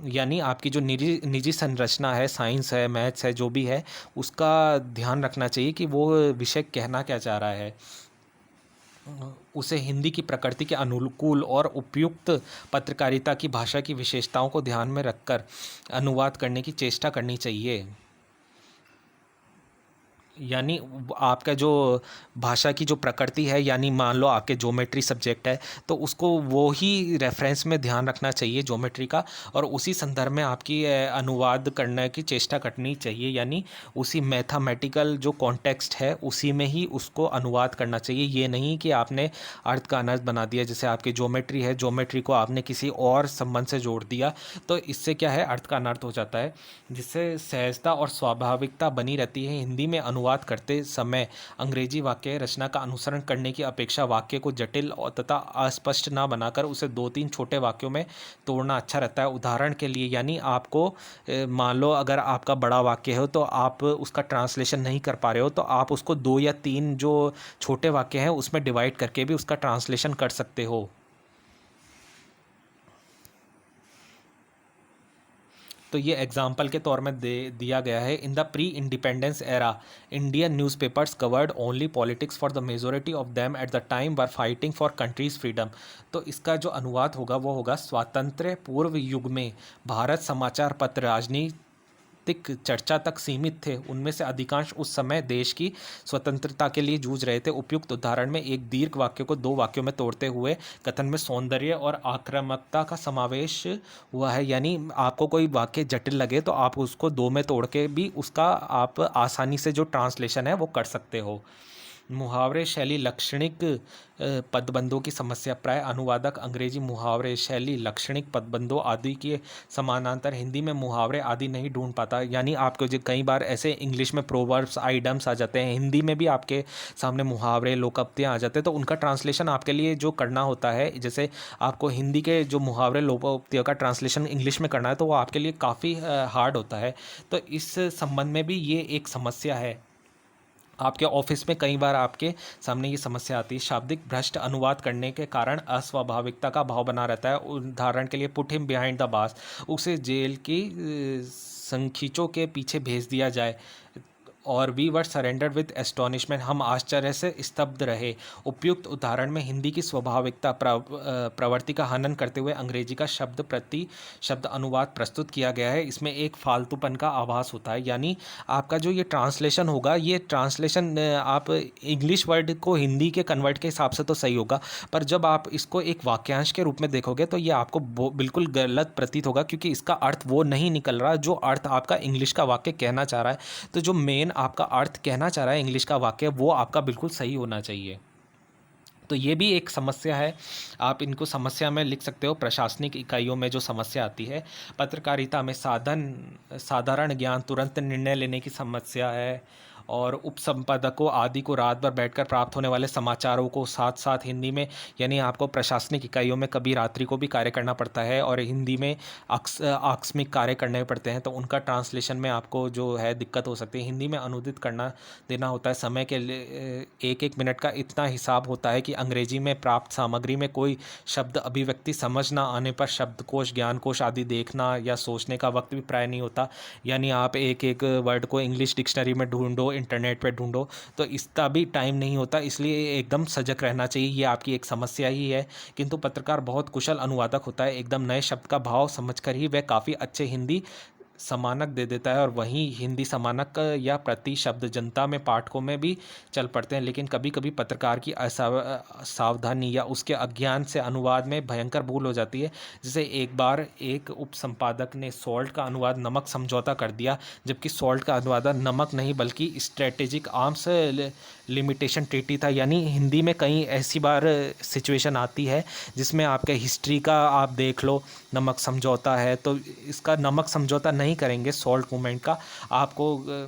यानी आपकी जो निजी निजी संरचना है, साइंस है, मैथ्स है, जो भी है, उसका ध्यान रखना चाहिए कि वो विषय कहना क्या चाह रहा है। उसे हिंदी की प्रकृति के अनुकूल और उपयुक्त पत्रकारिता की भाषा की विशेषताओं को ध्यान में रखकर अनुवाद करने की चेष्टा करनी चाहिए। यानी आपका जो भाषा की जो प्रकृति है, यानी मान लो आपके ज्योमेट्री सब्जेक्ट है, तो उसको वो ही रेफरेंस में ध्यान रखना चाहिए ज्योमेट्री का, और उसी संदर्भ में आपकी अनुवाद करने की चेष्टा करनी चाहिए। यानी उसी मैथमेटिकल जो कॉन्टेक्स्ट है उसी में ही उसको अनुवाद करना चाहिए। ये नहीं कि आपने अर्थ का अनर्थ बना दिया, जैसे आपकी ज्योमेट्री है, ज्योमेट्री को आपने किसी और संबंध से जोड़ दिया, तो इससे क्या है, अर्थ का अनर्थ हो जाता है, जिससे सहजता और स्वाभाविकता बनी रहती है। हिंदी में अनुवाद करते समय अंग्रेजी वाक्य रचना का अनुसरण करने की अपेक्षा वाक्य को जटिल और तथा अस्पष्ट ना बनाकर उसे दो तीन छोटे वाक्यों में तोड़ना अच्छा रहता है। उदाहरण के लिए, यानी आपको मान लो अगर आपका बड़ा वाक्य हो तो आप उसका ट्रांसलेशन नहीं कर पा रहे हो, तो आप उसको दो या तीन जो छोटे वाक्य हैं उसमें डिवाइड करके भी उसका ट्रांसलेशन कर सकते हो। तो ये एग्जाम्पल के तौर में दे दिया गया है, in the pre independence era Indian newspapers covered only politics for the majority of them at the time were fighting for countries freedom. तो इसका जो अनुवाद होगा वो होगा, स्वातंत्र्य पूर्व युग में भारत समाचार पत्र साहित्यिक चर्चा तक सीमित थे, उनमें से अधिकांश उस समय देश की स्वतंत्रता के लिए जूझ रहे थे। उपयुक्त उदाहरण में एक दीर्घ वाक्य को दो वाक्यों में तोड़ते हुए कथन में सौंदर्य और आक्रामकता का समावेश हुआ है। यानी आपको कोई वाक्य जटिल लगे तो आप उसको दो में तोड़ के भी उसका आप आसानी से जो ट्रांसलेशन है वो कर सकते हो। मुहावरे शैली लक्षणिक पदबंधों की समस्या। प्राय अनुवादक अंग्रेजी मुहावरे शैली लक्षणिक पदबंधों आदि के समानांतर हिंदी में मुहावरे आदि नहीं ढूंढ पाता। यानी आपको जो कई बार ऐसे इंग्लिश में प्रोवर्ब्स आइडम्स आ जाते हैं, हिंदी में भी आपके सामने मुहावरे लोकोक्तियाँ आ जाते हैं, तो उनका ट्रांसलेशन आपके लिए जो करना होता है, जैसे आपको हिंदी के जो मुहावरे लोकोक्तियों का ट्रांसलेशन इंग्लिश में करना है तो वो आपके लिए काफ़ी हार्ड होता है। तो इस संबंध में भी ये एक समस्या है। आपके ऑफिस में कई बार आपके सामने ये समस्या आती है। शाब्दिक भ्रष्ट अनुवाद करने के कारण अस्वाभाविकता का भाव बना रहता है। उदाहरण के लिए put him behind the bars, उसे जेल की संखींचों के पीछे भेज दिया जाए। और we were surrendered with astonishment, हम आश्चर्य से स्तब्ध रहे। उपयुक्त उदाहरण में हिंदी की स्वाभाविकता प्रवृत्ति का हनन करते हुए अंग्रेजी का शब्द प्रति शब्द अनुवाद प्रस्तुत किया गया है। इसमें एक फालतूपन का आभास होता है। यानी आपका जो ये ट्रांसलेशन होगा, ये ट्रांसलेशन आप इंग्लिश वर्ड को हिंदी के कन्वर्ट के हिसाब से तो सही होगा, पर जब आप इसको एक वाक्यांश के रूप में देखोगे तो ये आपको बिल्कुल गलत प्रतीत होगा, क्योंकि इसका अर्थ वो नहीं निकल रहा जो अर्थ आपका इंग्लिश का वाक्य कहना चाह रहा है। तो जो मेन आपका अर्थ कहना चाह रहा है इंग्लिश का वाक्य, वो आपका बिल्कुल सही होना चाहिए। तो ये भी एक समस्या है, आप इनको समस्या में लिख सकते हो। प्रशासनिक इकाइयों में जो समस्या आती है, पत्रकारिता में साधारण ज्ञान, तुरंत निर्णय लेने की समस्या है, और उपसंपादकों आदि को रात भर बैठकर प्राप्त होने वाले समाचारों को साथ साथ हिंदी में, यानी आपको प्रशासनिक इकाइयों में कभी रात्रि को भी कार्य करना पड़ता है और हिंदी में आकस्मिक कार्य करने पड़ते हैं, तो उनका ट्रांसलेशन में आपको जो है दिक्कत हो सकती है। हिंदी में अनुदित करना देना होता है, समय के लिए एक एक मिनट का इतना हिसाब होता है कि अंग्रेजी में प्राप्त सामग्री में कोई शब्द अभिव्यक्ति समझ ना आने पर शब्दकोश ज्ञानकोश आदि देखना या सोचने का वक्त भी प्राय नहीं होता। यानी आप एक एक वर्ड को इंग्लिश डिक्शनरी में ढूंढो, इंटरनेट पे ढूंढो, तो इसका भी टाइम नहीं होता। इसलिए एकदम सजग रहना चाहिए, ये आपकी एक समस्या ही है। किंतु पत्रकार बहुत कुशल अनुवादक होता है, एकदम नए शब्द का भाव समझकर ही वह काफ़ी अच्छे हिंदी समानक दे देता है। और वहीं हिंदी समानक या प्रति शब्द जनता में पाठकों में भी चल पड़ते हैं। लेकिन कभी कभी पत्रकार की सावधानी या उसके अज्ञान से अनुवाद में भयंकर भूल हो जाती है। जैसे एक बार एक उपसंपादक ने सॉल्ट का अनुवाद नमक समझौता कर दिया, जबकि सॉल्ट का अनुवाद नमक नहीं बल्कि स्ट्रेटेजिक आर्म्स लिमिटेशन ट्रीटी था। यानी हिंदी में कई ऐसी बार सिचुएशन आती है जिसमें आपके हिस्ट्री का आप देख लो, नमक समझौता है, तो इसका नमक समझौता नहीं करेंगे सॉल्ट मूवमेंट का, आपको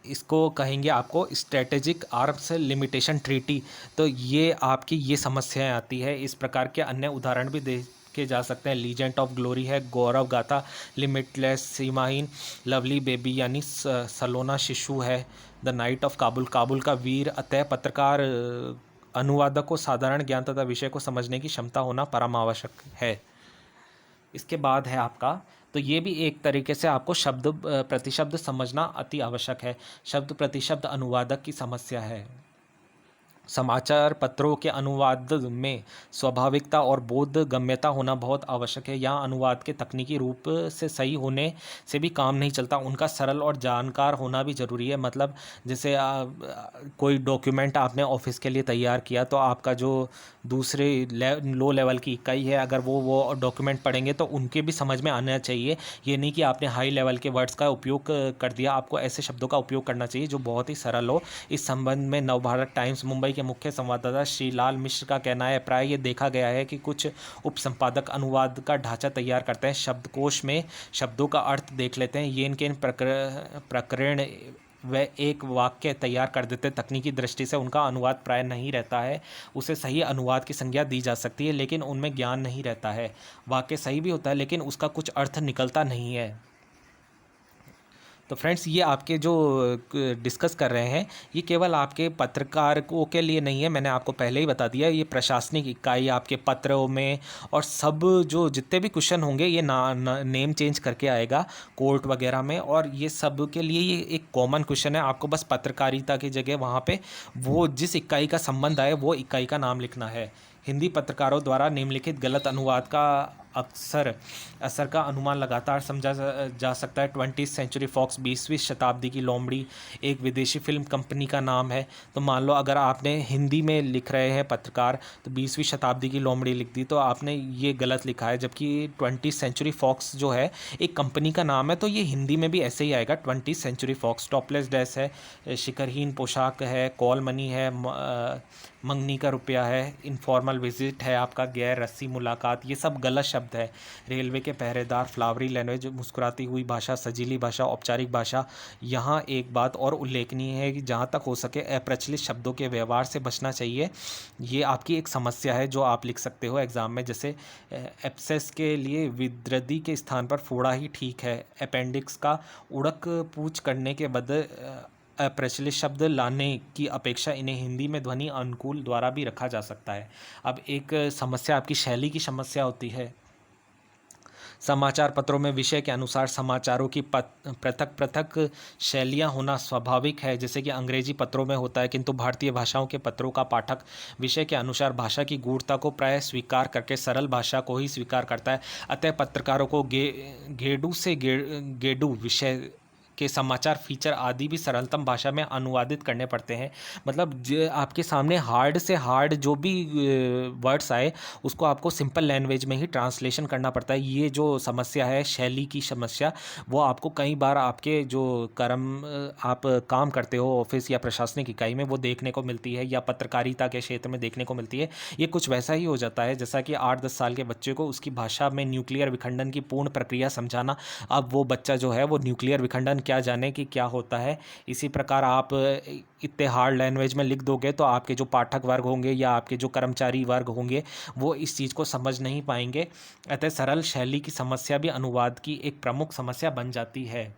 इसको कहेंगे आपको स्ट्रेटेजिक आर्म्स लिमिटेशन ट्रीटी। तो ये आपकी ये समस्याएं आती है। इस प्रकार के अन्य उदाहरण भी देखे जा सकते हैं। लीजेंड ऑफ ग्लोरी है, गौरव गाथा, लिमिटलेस, सीमाहीन, लवली बेबी यानी सलोना शिशु है, the night of Kabul, Kabul का वीर। अतः पत्रकार अनुवादक को साधारण ज्ञान तथा विषय को समझने की क्षमता होना परम आवश्यक है। इसके बाद है आपका, तो ये भी एक तरीके से आपको शब्द प्रतिशब्द समझना अति आवश्यक है। शब्द प्रतिशब्द अनुवादक की समस्या है। समाचार पत्रों के अनुवाद में स्वाभाविकता और बोधगम्यता होना बहुत आवश्यक है। यहाँ अनुवाद के तकनीकी रूप से सही होने से भी काम नहीं चलता, उनका सरल और जानकार होना भी ज़रूरी है। मतलब जैसे कोई डॉक्यूमेंट आपने ऑफिस के लिए तैयार किया, तो आपका जो दूसरे लो लेवल की इकाई है, अगर वो डॉक्यूमेंट पढ़ेंगे तो उनके भी समझ में आना चाहिए। ये नहीं कि आपने हाई लेवल के वर्ड्स का उपयोग कर दिया, आपको ऐसे शब्दों का उपयोग करना चाहिए जो बहुत ही सरल हो। इस संबंध में नवभारत टाइम्स मुंबई के मुख्य संवाददाता श्री लाल मिश्र का कहना है, प्राय ये देखा गया है कि कुछ उपसंपादक अनुवाद का ढांचा तैयार करते हैं, शब्दकोश में शब्दों का अर्थ देख लेते हैं, ये इनके प्रकरण वह एक वाक्य तैयार कर देते। तकनीकी दृष्टि से उनका अनुवाद प्राय नहीं रहता है, उसे सही अनुवाद की संज्ञा दी जा सकती है, लेकिन उनमें ज्ञान नहीं रहता है। वाक्य सही भी होता है लेकिन उसका कुछ अर्थ निकलता नहीं है। तो फ्रेंड्स, ये आपके जो डिस्कस कर रहे हैं ये केवल आपके पत्रकारों के लिए नहीं है, मैंने आपको पहले ही बता दिया। ये प्रशासनिक इकाई आपके पत्रों में और सब जो जितने भी क्वेश्चन होंगे ये नेम चेंज करके आएगा कोर्ट वगैरह में, और ये सब के लिए ये एक कॉमन क्वेश्चन है। आपको बस पत्रकारिता की जगह वहाँ पे वो जिस इकाई का संबंध आए वो इकाई का नाम लिखना है। हिंदी पत्रकारों द्वारा निम्नलिखित गलत अनुवाद का अक्सर असर का अनुमान लगातार समझा जा सकता है। 20th सेंचुरी फॉक्स 20वीं शताब्दी की लोमड़ी एक विदेशी फिल्म कंपनी का नाम है। तो मान लो अगर आपने हिंदी में लिख रहे हैं पत्रकार तो 20वीं शताब्दी की लोमड़ी लिख दी, तो आपने ये गलत लिखा है, जबकि 20th सेंचुरी फॉक्स जो है एक कंपनी का नाम है, तो ये हिंदी में भी ऐसे ही आएगा 20th century fox. Topless dress है, शिखरहीन पोशाक है, कॉल मनी है, मंगनी का रुपया है, इनफॉर्मल विजिट है आपका, गैर रस्सी मुलाकात, ये सब गलत शब्द है। रेलवे के पहरेदार, फ्लावरी लैंग्वेज, मुस्कुराती हुई भाषा, सजीली भाषा, औपचारिक भाषा। यहाँ एक बात और उल्लेखनीय है कि जहाँ तक हो सके अप्रचलित शब्दों के व्यवहार से बचना चाहिए। ये आपकी एक समस्या है जो आप लिख सकते हो एग्ज़ाम में, जैसे एप्सेस के लिए विद्रदी के स्थान पर फोड़ा ही ठीक है। अपेंडिक्स का उड़क पूछ करने के बदले अप्रचलित शब्द लाने की अपेक्षा इन्हें हिंदी में ध्वनि अनुकूल द्वारा भी रखा जा सकता है। अब एक समस्या आपकी शैली की समस्या होती है। समाचार पत्रों में विषय के अनुसार समाचारों की पृथक पृथक शैलियाँ होना स्वाभाविक है, जैसे कि अंग्रेजी पत्रों में होता है, किंतु भारतीय भाषाओं के पत्रों का पाठक विषय के अनुसार भाषा की गूढ़ता को प्राय स्वीकार करके सरल भाषा को ही स्वीकार करता है। अतः पत्रकारों को गेडू से गेडू विषय के समाचार फीचर आदि भी सरलतम भाषा में अनुवादित करने पड़ते हैं। मतलब आपके सामने हार्ड से हार्ड जो भी वर्ड्स आए उसको आपको सिंपल लैंग्वेज में ही ट्रांसलेशन करना पड़ता है। ये जो समस्या है शैली की समस्या, वो आपको कई बार आपके जो आप काम करते हो ऑफिस या प्रशासनिक इकाई में, वो देखने को मिलती है, या पत्रकारिता के क्षेत्र में देखने को मिलती है। ये कुछ वैसा ही हो जाता है जैसा कि 8-10 साल के बच्चे को उसकी भाषा में न्यूक्लियर विखंडन की पूर्ण प्रक्रिया समझाना। अब वो बच्चा जो है वो न्यूक्लियर विखंडन क्या जाने कि क्या होता है। इसी प्रकार आप इतने हार्ड लैंग्वेज में लिख दोगे तो आपके जो पाठक वर्ग होंगे या आपके जो कर्मचारी वर्ग होंगे वो इस चीज़ को समझ नहीं पाएंगे। अतः सरल शैली की समस्या भी अनुवाद की एक प्रमुख समस्या बन जाती है।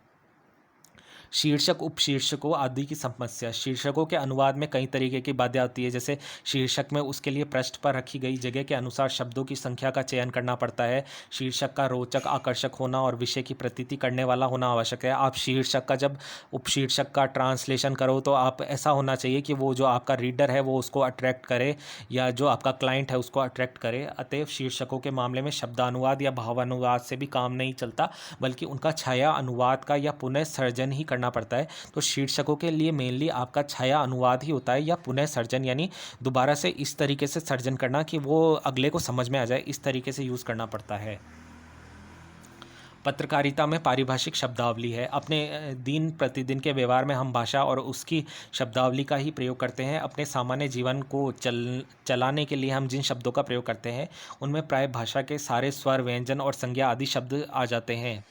शीर्षक, उपशीर्षकों आदि की समस्या। शीर्षकों के अनुवाद में कई तरीके की बातें आती है, जैसे शीर्षक में उसके लिए पृष्ठ पर रखी गई जगह के अनुसार शब्दों की संख्या का चयन करना पड़ता है। शीर्षक का रोचक, आकर्षक होना और विषय की प्रतीति करने वाला होना आवश्यक है। आप शीर्षक का जब उपशीर्षक का ट्रांसलेशन करो तो आप ऐसा होना चाहिए कि वो जो आपका रीडर है वो उसको अट्रैक्ट करे, या जो आपका क्लाइंट है उसको अट्रैक्ट करे। अतएव शीर्षकों के मामले में शब्दानुवाद या भावानुवाद से भी काम नहीं चलता, बल्कि उनका छाया अनुवाद का या पुनः सर्जन ही करना पड़ता है। तो शीर्षकों के लिए मेनली आपका छाया अनुवाद ही होता है, या पुनः सर्जन, यानी दोबारा से इस तरीके से सर्जन करना कि वो अगले को समझ में आ जाए, इस तरीके से यूज़ करना पड़ता है। पत्रकारिता में पारिभाषिक शब्दावली है। अपने दिन प्रतिदिन के व्यवहार में हम भाषा और उसकी शब्दावली का ही प्रयोग करते हैं। अपने सामान्य जीवन को चलाने के लिए हम जिन शब्दों का प्रयोग करते हैं उनमें प्राय भाषा के सारे स्वर, व्यंजन और संज्ञा आदि शब्द आ जाते हैं।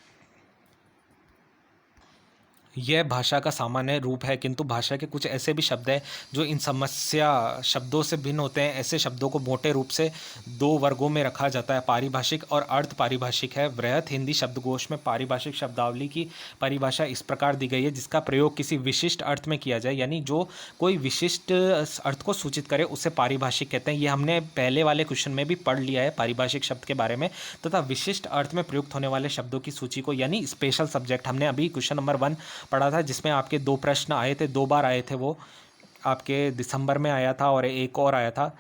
यह भाषा का सामान्य रूप है, किंतु भाषा के कुछ ऐसे भी शब्द हैं जो इन समस्या शब्दों से भिन्न होते हैं। ऐसे शब्दों को मोटे रूप से दो वर्गों में रखा जाता है, पारिभाषिक और अर्ध पारिभाषिक है। वृहत हिंदी शब्दकोश में पारिभाषिक शब्दावली की परिभाषा इस प्रकार दी गई है, जिसका प्रयोग किसी विशिष्ट अर्थ में किया जाए, यानी जो कोई विशिष्ट अर्थ को सूचित करे उसे पारिभाषिक कहते हैं। ये हमने पहले वाले क्वेश्चन में भी पढ़ लिया है पारिभाषिक शब्द के बारे में, तथा विशिष्ट अर्थ में प्रयुक्त होने वाले शब्दों की सूची को, यानी स्पेशल सब्जेक्ट, हमने अभी क्वेश्चन नंबर 1 पढ़ा था जिसमें आपके 2 प्रश्न आए थे, 2 बार आए थे, वो आपके दिसंबर में आया था और एक और आया था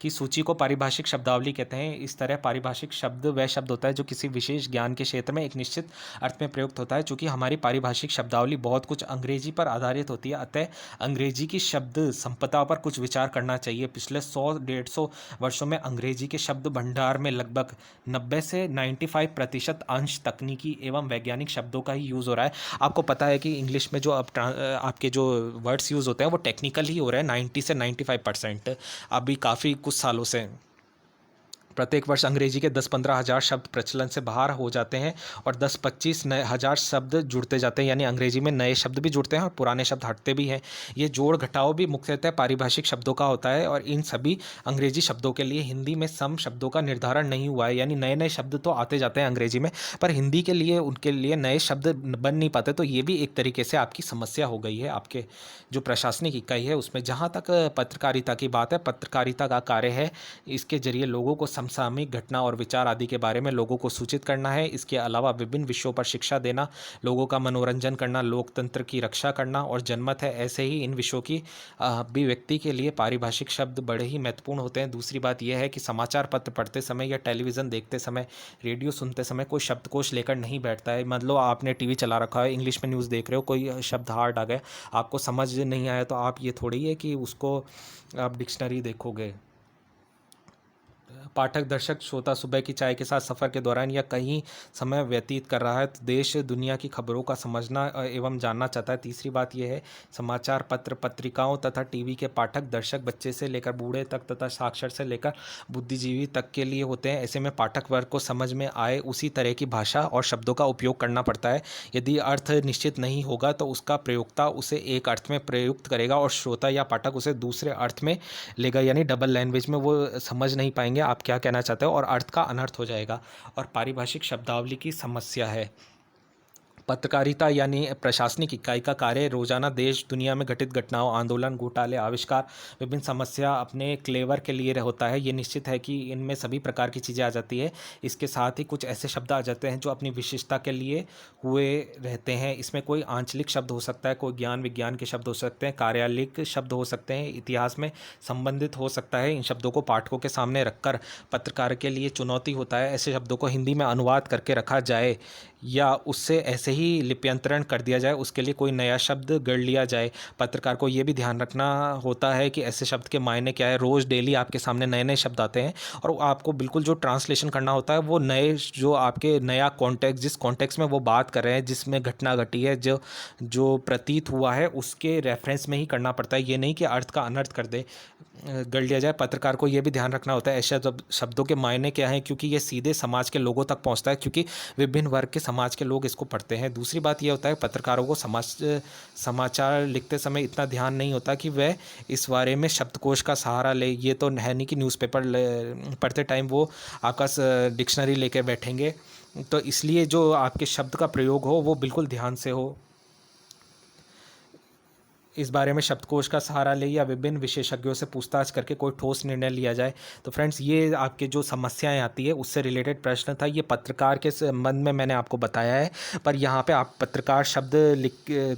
की सूची को पारिभाषिक शब्दावली कहते हैं। इस तरह पारिभाषिक शब्द वह शब्द होता है जो किसी विशेष ज्ञान के क्षेत्र में एक निश्चित अर्थ में प्रयुक्त होता है। चूँकि हमारी पारिभाषिक शब्दावली बहुत कुछ अंग्रेजी पर आधारित होती है, अतः अंग्रेजी की शब्द संपदा पर कुछ विचार करना चाहिए। पिछले 100-150 वर्षों में अंग्रेजी के शब्द भंडार में लगभग 90 से 95% अंश तकनीकी एवं वैज्ञानिक शब्दों का ही यूज़ हो रहा है। आपको पता है कि इंग्लिश में जो अब आपके जो वर्ड्स यूज़ होते हैं वो टेक्निकल ही हो रहे हैं 90 से 95%। अभी काफ़ी कुछ सालों से प्रत्येक वर्ष अंग्रेजी के 10-15 हज़ार शब्द प्रचलन से बाहर हो जाते हैं और 10-25 हज़ार शब्द जुड़ते जाते हैं, यानी अंग्रेजी में नए शब्द भी जुड़ते हैं और पुराने शब्द हटते भी हैं। ये जोड़ घटाव भी मुख्यतः पारिभाषिक शब्दों का होता है, और इन सभी अंग्रेजी शब्दों के लिए हिंदी में सम शब्दों का निर्धारण नहीं हुआ है, यानी नए नए शब्द तो आते जाते हैं अंग्रेजी में, पर हिंदी के लिए उनके लिए नए शब्द बन नहीं पाते। तो ये भी एक तरीके से आपकी समस्या हो गई है आपके जो प्रशासनिक इकाई है उसमें। जहाँ तक पत्रकारिता की बात है, पत्रकारिता का कार्य है इसके जरिए लोगों को समसामयिक घटना और विचार आदि के बारे में लोगों को सूचित करना है। इसके अलावा विभिन्न विषयों पर शिक्षा देना, लोगों का मनोरंजन करना, लोकतंत्र की रक्षा करना और जनमत है, ऐसे ही इन विषयों की अभिव्यक्ति के लिए पारिभाषिक शब्द बड़े ही महत्वपूर्ण होते हैं। दूसरी बात यह है कि समाचार पत्र पढ़ते समय या टेलीविज़न देखते समय, रेडियो सुनते समय कोई शब्दकोश लेकर नहीं बैठता है। मतलब आपने टीवी चला रखा है, इंग्लिश में न्यूज़ देख रहे हो, कोई शब्द हार्ड आ गया, आपको समझ नहीं आया, तो आप ये थोड़ी है कि उसको आप डिक्शनरी देखोगे। पाठक, दर्शक, श्रोता सुबह की चाय के साथ सफ़र के दौरान या कहीं समय व्यतीत कर रहा है तो देश दुनिया की खबरों का समझना एवं जानना चाहता है। तीसरी बात यह है, समाचार पत्र, पत्रिकाओं तथा टीवी के पाठक, दर्शक बच्चे से लेकर बूढ़े तक तथा साक्षर से लेकर बुद्धिजीवी तक के लिए होते हैं। ऐसे में पाठक वर्ग को समझ में आए उसी तरह की भाषा और शब्दों का उपयोग करना पड़ता है। यदि अर्थ निश्चित नहीं होगा तो उसका प्रयोक्ता उसे एक अर्थ में प्रयुक्त करेगा और श्रोता या पाठक उसे दूसरे अर्थ में लेगा, यानी डबल लैंग्वेज में वो समझ नहीं पाएंगे आप क्या कहना चाहते हो और अर्थ का अनर्थ हो जाएगा। और पारिभाषिक शब्दावली की समस्या है। पत्रकारिता यानी प्रशासनिक इकाई का कार्य रोजाना देश दुनिया में घटित घटनाओं, आंदोलन, घोटाले, आविष्कार, विभिन्न समस्या अपने क्लेवर के लिए होता है। ये निश्चित है कि इनमें सभी प्रकार की चीज़ें आ जाती है। इसके साथ ही कुछ ऐसे शब्द आ जाते हैं जो अपनी विशिष्टता के लिए हुए रहते हैं। इसमें कोई आंचलिक शब्द हो सकता है, कोई ज्ञान विज्ञान के शब्द हो सकते हैं, कार्यालयिक शब्द हो सकते हैं, इतिहास में संबंधित हो सकता है। इन शब्दों को पाठकों के सामने रखकर पत्रकार के लिए चुनौती होता है ऐसे शब्दों को हिंदी में अनुवाद करके रखा जाए या उससे ऐसे ही लिप्यंतरण कर दिया जाए, उसके लिए कोई नया शब्द गढ़ लिया जाए। पत्रकार को ये भी ध्यान रखना होता है कि ऐसे शब्द के मायने क्या है। रोज़ डेली आपके सामने नए नए शब्द आते हैं और आपको बिल्कुल जो ट्रांसलेशन करना होता है वो नए, जो आपके नया कॉन्टेक्स्ट, जिस कॉन्टेक्स्ट में वो बात कर रहे हैं, जिसमें घटना घटी है, जो जो प्रतीत हुआ है, उसके रेफरेंस में ही करना पड़ता है। ये नहीं कि अर्थ का अनर्थ कर दे, गढ़ लिया जाए। पत्रकार को ये भी ध्यान रखना होता है ऐसे शब्दों के मायने क्या हैं, क्योंकि ये सीधे समाज के लोगों तक पहुंचता है, क्योंकि विभिन्न वर्ग के समाज के लोग इसको पढ़ते हैं। दूसरी बात यह होता है पत्रकारों को समाचार लिखते समय इतना ध्यान नहीं होता कि वह इस बारे में शब्दकोश का सहारा ले। ये तो है नहीं कि न्यूज़पेपर पढ़ते टाइम वो आपका डिक्शनरी लेके बैठेंगे। तो इसलिए जो आपके शब्द का प्रयोग हो वो बिल्कुल ध्यान से हो। इस बारे में शब्दकोश का सहारा ले या विभिन्न विशेषज्ञों से पूछताछ करके कोई ठोस निर्णय लिया जाए। तो फ्रेंड्स, ये आपके जो समस्याएं आती है उससे रिलेटेड प्रश्न था। ये पत्रकार के संबंध में मैंने आपको बताया है, पर यहाँ पे आप पत्रकार शब्द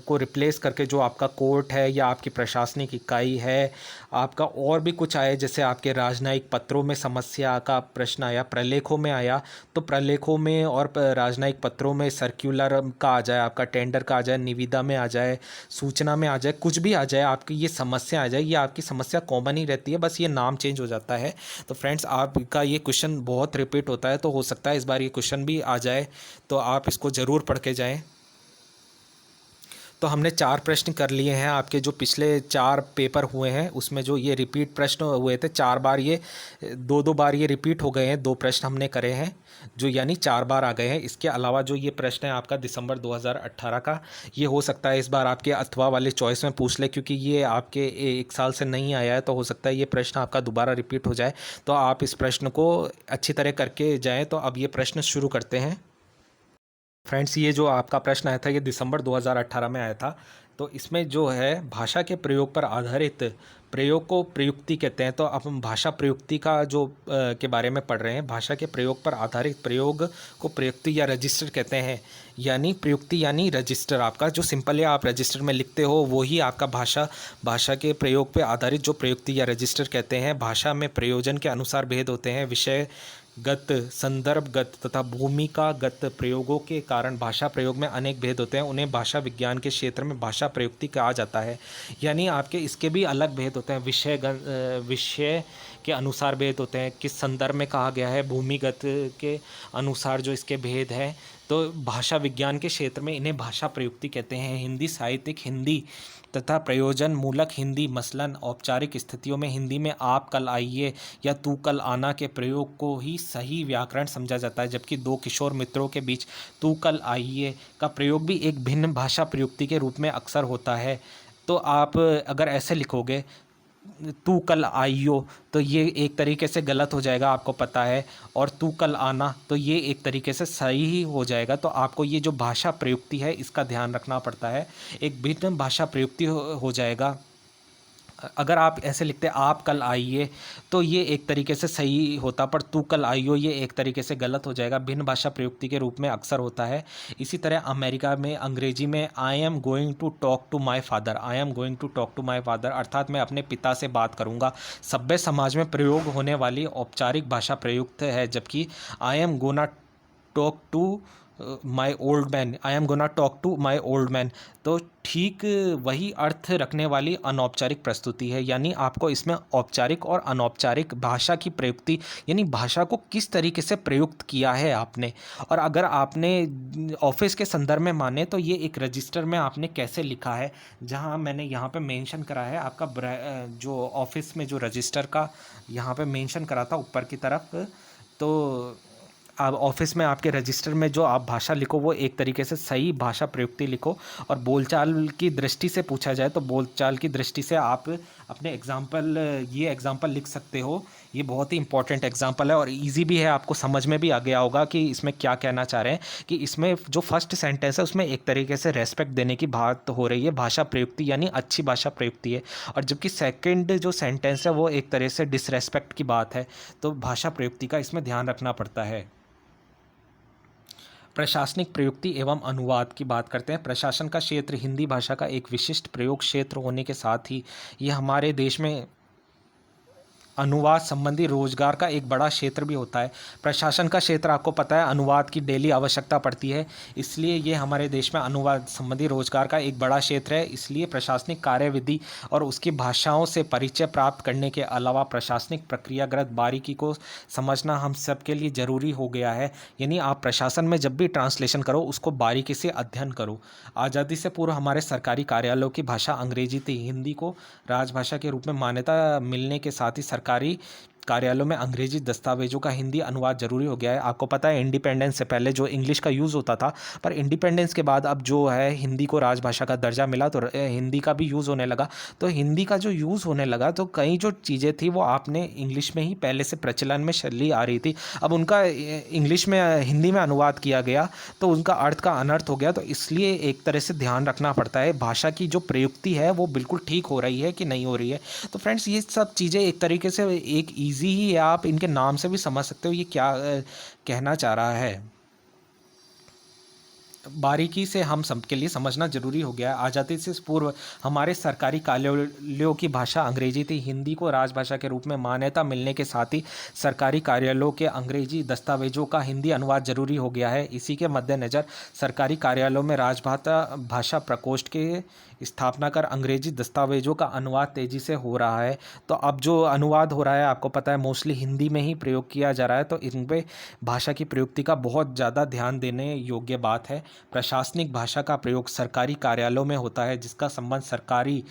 को रिप्लेस करके जो आपका कोर्ट है या आपकी प्रशासनिक इकाई है, आपका और भी कुछ आए, जैसे आपके राजनयिक पत्रों में समस्या का प्रश्न आया, प्रलेखों में आया, तो प्रलेखों में और राजनयिक पत्रों में सर्क्यूलर का आ जाए, आपका टेंडर का आ जाए, निविदा में आ जाए, सूचना में आ जाए, कुछ भी आ जाए, आपकी ये समस्या आ जाए, ये आपकी समस्या कॉमन ही रहती है, बस ये नाम चेंज हो जाता है। तो फ्रेंड्स, आपका ये क्वेश्चन बहुत रिपीट होता है, तो हो सकता है इस बार ये क्वेश्चन भी आ जाए, तो आप इसको ज़रूर पढ़ के जाएँ। तो हमने 4 प्रश्न कर लिए हैं। आपके जो पिछले 4 पेपर हुए हैं उसमें जो ये रिपीट प्रश्न हुए थे, 4 बार ये 2-2 बार ये रिपीट हो गए हैं। 2 प्रश्न हमने करे हैं जो यानी 4 बार आ गए हैं। इसके अलावा जो ये प्रश्न है आपका दिसंबर 2018 का, ये हो सकता है इस बार आपके अथवा वाले चॉइस में पूछ ले, क्योंकि ये आपके 1 साल से नहीं आया है, तो हो सकता है ये प्रश्न आपका दोबारा रिपीट हो जाए। तो आप इस प्रश्न को अच्छी तरह करके जाएँ। तो अब ये प्रश्न शुरू करते हैं। फ्रेंड्स, ये जो आपका प्रश्न आया था ये दिसंबर 2018 में आया था। तो इसमें जो है भाषा के प्रयोग पर आधारित प्रयोग को प्रयुक्ति कहते हैं। तो अब हम भाषा प्रयुक्ति का जो के बारे में पढ़ रहे हैं। भाषा के प्रयोग पर आधारित प्रयोग को प्रयुक्ति या रजिस्टर कहते हैं। यानी प्रयुक्ति यानी रजिस्टर, आपका जो सिंपल है आप रजिस्टर में लिखते हो वही आपका भाषा के प्रयोग पर आधारित जो प्रयुक्ति या रजिस्टर कहते हैं। भाषा में प्रयोजन के अनुसार भेद होते हैं। विषय गत, संदर्भगत तथा भूमिकागत प्रयोगों के कारण भाषा प्रयोग में अनेक भेद होते हैं। उन्हें भाषा विज्ञान के क्षेत्र में भाषा प्रयुक्ति कहा जाता है। यानी आपके इसके भी अलग भेद होते हैं। विषय के अनुसार भेद होते हैं, किस संदर्भ में कहा गया है, भूमिगत के अनुसार जो इसके भेद है। तो भाषा विज्ञान के क्षेत्र में इन्हें भाषा प्रयुक्ति कहते हैं। हिंदी साहित्यिक हिंदी तथा प्रयोजन मूलक हिंदी, मसलन औपचारिक स्थितियों में हिंदी में आप कल आइए या तू कल आना के प्रयोग को ही सही व्याकरण समझा जाता है, जबकि 2 किशोर मित्रों के बीच तू कल आइए का प्रयोग भी एक भिन्न भाषा प्रयुक्ति के रूप में अक्सर होता है। तो आप अगर ऐसे लिखोगे तू कल आइयो तो ये एक तरीके से गलत हो जाएगा, आपको पता है, और तू कल आना तो ये एक तरीके से सही ही हो जाएगा। तो आपको ये जो भाषा प्रयुक्ति है इसका ध्यान रखना पड़ता है। एक भिन्न भाषा प्रयुक्ति हो जाएगा। अगर आप ऐसे लिखते आप कल आइए तो ये एक तरीके से सही होता, पर तू कल आइयो ये एक तरीके से गलत हो जाएगा, भिन्न भाषा प्रयुक्ति के रूप में अक्सर होता है। इसी तरह अमेरिका में अंग्रेजी में I am going to talk to my father, I am going to talk to my father अर्थात मैं अपने पिता से बात करूंगा, सभ्य समाज में प्रयोग होने वाली औपचारिक भाषा प्रयुक्त है। जबकि I am gonna talk to my old man, I am gonna talk to my old man, तो ठीक वही अर्थ रखने वाली अनौपचारिक प्रस्तुति है। यानी आपको इसमें औपचारिक और अनौपचारिक भाषा की प्रयुक्ति, यानी भाषा को किस तरीके से प्रयुक्त किया है आपने, और अगर आपने ऑफिस के संदर्भ में माने तो ये एक रजिस्टर में आपने कैसे लिखा है, जहाँ मैंने यहाँ पे मेंशन करा है आपका जो ऑफिस में जो रजिस्टर का यहाँ पे मेंशन करा था ऊपर की तरफ, तो आप ऑफिस में आपके रजिस्टर में जो आप भाषा लिखो वो एक तरीके से सही भाषा प्रयुक्ति लिखो। और बोलचाल की दृष्टि से पूछा जाए तो बोलचाल की दृष्टि से आप अपने एग्जाम्पल, ये एग्जाम्पल लिख सकते हो। ये बहुत ही इंपॉर्टेंट एग्जाम्पल है और इजी भी है, आपको समझ में भी आ गया होगा कि इसमें क्या कहना चाह रहे हैं। कि इसमें जो फर्स्ट सेंटेंस है उसमें एक तरीके से रेस्पेक्ट देने की बात हो रही है, भाषा प्रयुक्ति यानी अच्छी भाषा प्रयुक्ति है। और जबकि सेकंड जो सेंटेंस है वो एक तरह से डिसरेस्पेक्ट की बात है। तो भाषा प्रयुक्ति का इसमें ध्यान रखना पड़ता है। प्रशासनिक प्रयुक्ति एवं अनुवाद की बात करते हैं। प्रशासन का क्षेत्र हिंदी भाषा का एक विशिष्ट प्रयोग क्षेत्र होने के साथ ही ये हमारे देश में अनुवाद संबंधी रोजगार का एक बड़ा क्षेत्र भी होता है। प्रशासन का क्षेत्र आपको पता है अनुवाद की डेली आवश्यकता पड़ती है, इसलिए ये हमारे देश में अनुवाद संबंधी रोजगार का एक बड़ा क्षेत्र है। इसलिए प्रशासनिक कार्यविधि और उसकी भाषाओं से परिचय प्राप्त करने के अलावा प्रशासनिक प्रक्रियागत बारीकी को समझना हम सब के लिए ज़रूरी हो गया है। यानी आप प्रशासन में जब भी ट्रांसलेशन करो उसको बारीकी से अध्ययन करो। आज़ादी से पूर्व हमारे सरकारी कार्यालयों की भाषा अंग्रेजी थी। हिंदी को राजभाषा के रूप में मान्यता मिलने के साथ ही सरकारी कार्यालयों में अंग्रेजी दस्तावेजों का हिंदी अनुवाद जरूरी हो गया है। आपको पता है इंडिपेंडेंस से पहले जो इंग्लिश का यूज़ होता था, पर इंडिपेंडेंस के बाद अब जो है हिंदी को राजभाषा का दर्जा मिला तो हिंदी का भी यूज़ होने लगा। तो हिंदी का जो यूज़ होने लगा तो कई जो चीज़ें थी वो आपने इंग्लिश में ही पहले से प्रचलन में चली आ रही थी, अब उनका इंग्लिश में हिंदी में अनुवाद किया गया तो उनका अर्थ का अनर्थ हो गया। तो इसलिए एक तरह से ध्यान रखना पड़ता है भाषा की जो प्रयुक्ति है वो बिल्कुल ठीक हो रही है कि नहीं हो रही है। तो फ्रेंड्स ये सब चीज़ें एक तरीके से एक ईजी ही है, आप इनके नाम से भी समझ सकते हो ये क्या कहना चाह रहा है। बारीकी से हम सबके लिए समझना जरूरी हो गया है। आज़ादी से पूर्व हमारे सरकारी कार्यालयों की भाषा अंग्रेजी थी। हिंदी को राजभाषा के रूप में मान्यता मिलने के साथ ही सरकारी कार्यालयों के अंग्रेजी दस्तावेजों का हिंदी अनुवाद जरूरी हो गया है। इसी के मद्देनज़र सरकारी कार्यालयों में राजभाषा भाषा प्रकोष्ठ के स्थापना कर अंग्रेजी दस्तावेजों का अनुवाद तेज़ी से हो रहा है। तो अब जो अनुवाद हो रहा है आपको पता है मोस्टली हिंदी में ही प्रयोग किया जा रहा है, तो इन पे भाषा की प्रयुक्ति का बहुत ज़्यादा ध्यान देने योग्य बात है। प्रशासनिक भाषा का प्रयोग सरकारी कार्यालयों में होता है जिसका संबंध सरकारी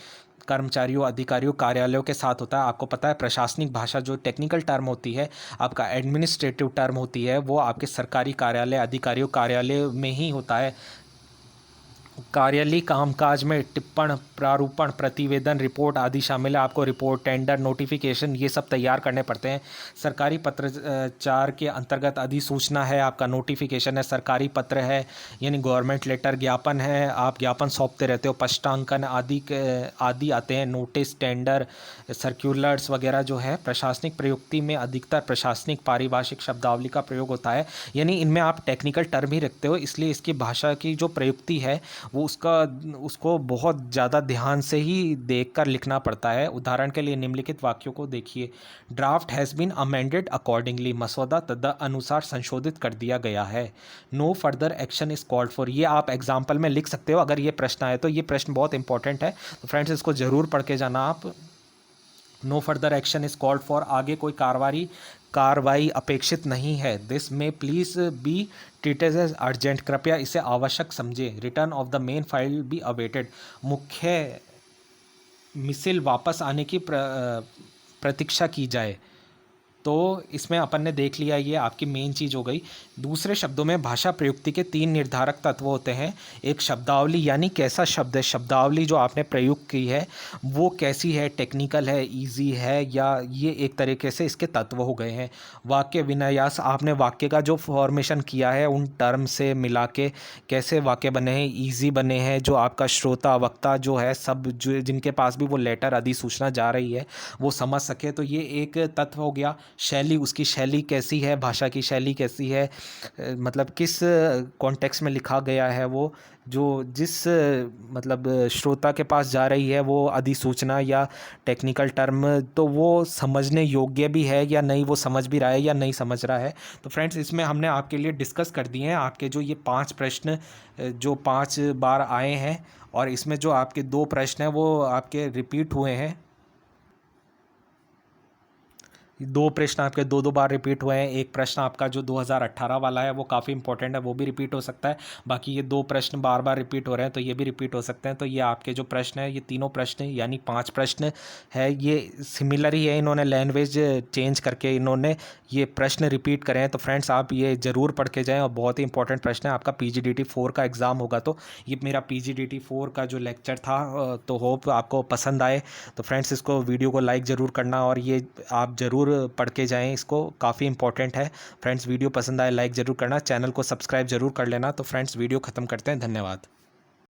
कर्मचारियों अधिकारियों कार्यालयों के साथ होता है। आपको पता है प्रशासनिक भाषा जो टेक्निकल टर्म होती है, आपका एडमिनिस्ट्रेटिव टर्म होती है, वो आपके सरकारी कार्यालय अधिकारियों कार्यालय में ही होता है। कार्यालयीय कामकाज में टिप्पण प्रारूपण प्रतिवेदन रिपोर्ट आदि शामिल है। आपको रिपोर्ट टेंडर नोटिफिकेशन ये सब तैयार करने पड़ते हैं। सरकारी पत्राचार के अंतर्गत अधिसूचना है, आपका नोटिफिकेशन है, सरकारी पत्र है यानी गवर्नमेंट लेटर, ज्ञापन है आप ज्ञापन सौंपते रहते हो, पष्टांकन आदि आते हैं, नोटिस टेंडर सर्क्यूलर्स वगैरह जो है। प्रशासनिक प्रयुक्ति में अधिकतर प्रशासनिक पारिभाषिक शब्दावली का प्रयोग होता है, यानी इनमें आप टेक्निकल टर्म ही रखते हो, इसलिए इसकी भाषा की जो प्रयुक्ति है वो उसको बहुत ज़्यादा ध्यान से ही देखकर लिखना पड़ता है। उदाहरण के लिए निम्नलिखित वाक्यों को देखिए। Draft has been amended accordingly, मसौदा तदनुसार संशोधित कर दिया गया है। No further action is called for, ये आप एग्जाम्पल में लिख सकते हो अगर ये प्रश्न आए तो। ये प्रश्न बहुत इंपॉर्टेंट है, तो फ्रेंड्स इसको ज़रूर पढ़ के जाना आप। No further action is called for, आगे कोई कार्रवाई अपेक्षित नहीं है। This may please be treated as urgent, कृपया इसे आवश्यक समझे। Return of the main file be awaited, मुख्य मिसिल वापस आने की प्रतीक्षा की जाए। तो इसमें अपन ने देख लिया, ये आपकी मेन चीज़ हो गई। दूसरे शब्दों में भाषा प्रयुक्ति के 3 निर्धारक तत्व होते हैं। एक शब्दावली, यानी कैसा शब्द है, शब्दावली जो आपने प्रयुक्त की है वो कैसी है, टेक्निकल है, इजी है, या ये एक तरीके से इसके तत्व हो गए हैं। वाक्य विन्यास, आपने वाक्य का जो फॉर्मेशन किया है उन टर्म से मिला के कैसे वाक्य बने हैं, ईजी बने हैं, जो आपका श्रोता वक्ता जो है सब जो जिनके पास भी वो लेटर अधिसूचना जा रही है वो समझ सके, तो ये एक तत्व हो गया। शैली, उसकी शैली कैसी है, भाषा की शैली कैसी है, मतलब किस कॉन्टेक्स्ट में लिखा गया है, वो जो जिस मतलब श्रोता के पास जा रही है वो अधिसूचना या टेक्निकल टर्म, तो वो समझने योग्य भी है या नहीं, वो समझ भी रहा है या नहीं समझ रहा है। तो फ्रेंड्स, इसमें हमने आपके लिए डिस्कस कर दिए हैं आपके जो ये 5 प्रश्न जो 5 बार आए हैं, और इसमें जो आपके 2 प्रश्न हैं वो आपके रिपीट हुए हैं। 2 प्रश्न आपके 2-2 बार रिपीट हुए हैं। एक प्रश्न आपका जो 2018 वाला है वो काफ़ी इंपॉर्टेंट है, वो भी रिपीट हो सकता है। बाकी ये 2 प्रश्न बार बार रिपीट हो रहे हैं तो ये भी रिपीट हो सकते हैं। तो ये आपके जो प्रश्न है, ये तीनों प्रश्न यानी 5 प्रश्न है, ये सिमिलर ही है। इन्होंने लैंग्वेज चेंज करके इन्होंने ये प्रश्न रिपीट करे हैं। तो फ्रेंड्स, आप ये ज़रूर पढ़ के जाएँ, और बहुत ही इंपॉर्टेंट प्रश्न है। आपका PGDT 4 का एग्ज़ाम होगा, तो ये मेरा PGDT 4 का जो लेक्चर था, तो होप आपको पसंद आए। तो फ्रेंड्स, इसको वीडियो को लाइक ज़रूर करना, और ये आप ज़रूर पढ़ के जाएं, इसको काफ़ी इंपॉर्टेंट है। फ्रेंड्स, वीडियो पसंद आए लाइक ज़रूर करना, चैनल को सब्सक्राइब ज़रूर कर लेना। तो फ्रेंड्स, वीडियो ख़त्म करते हैं, धन्यवाद।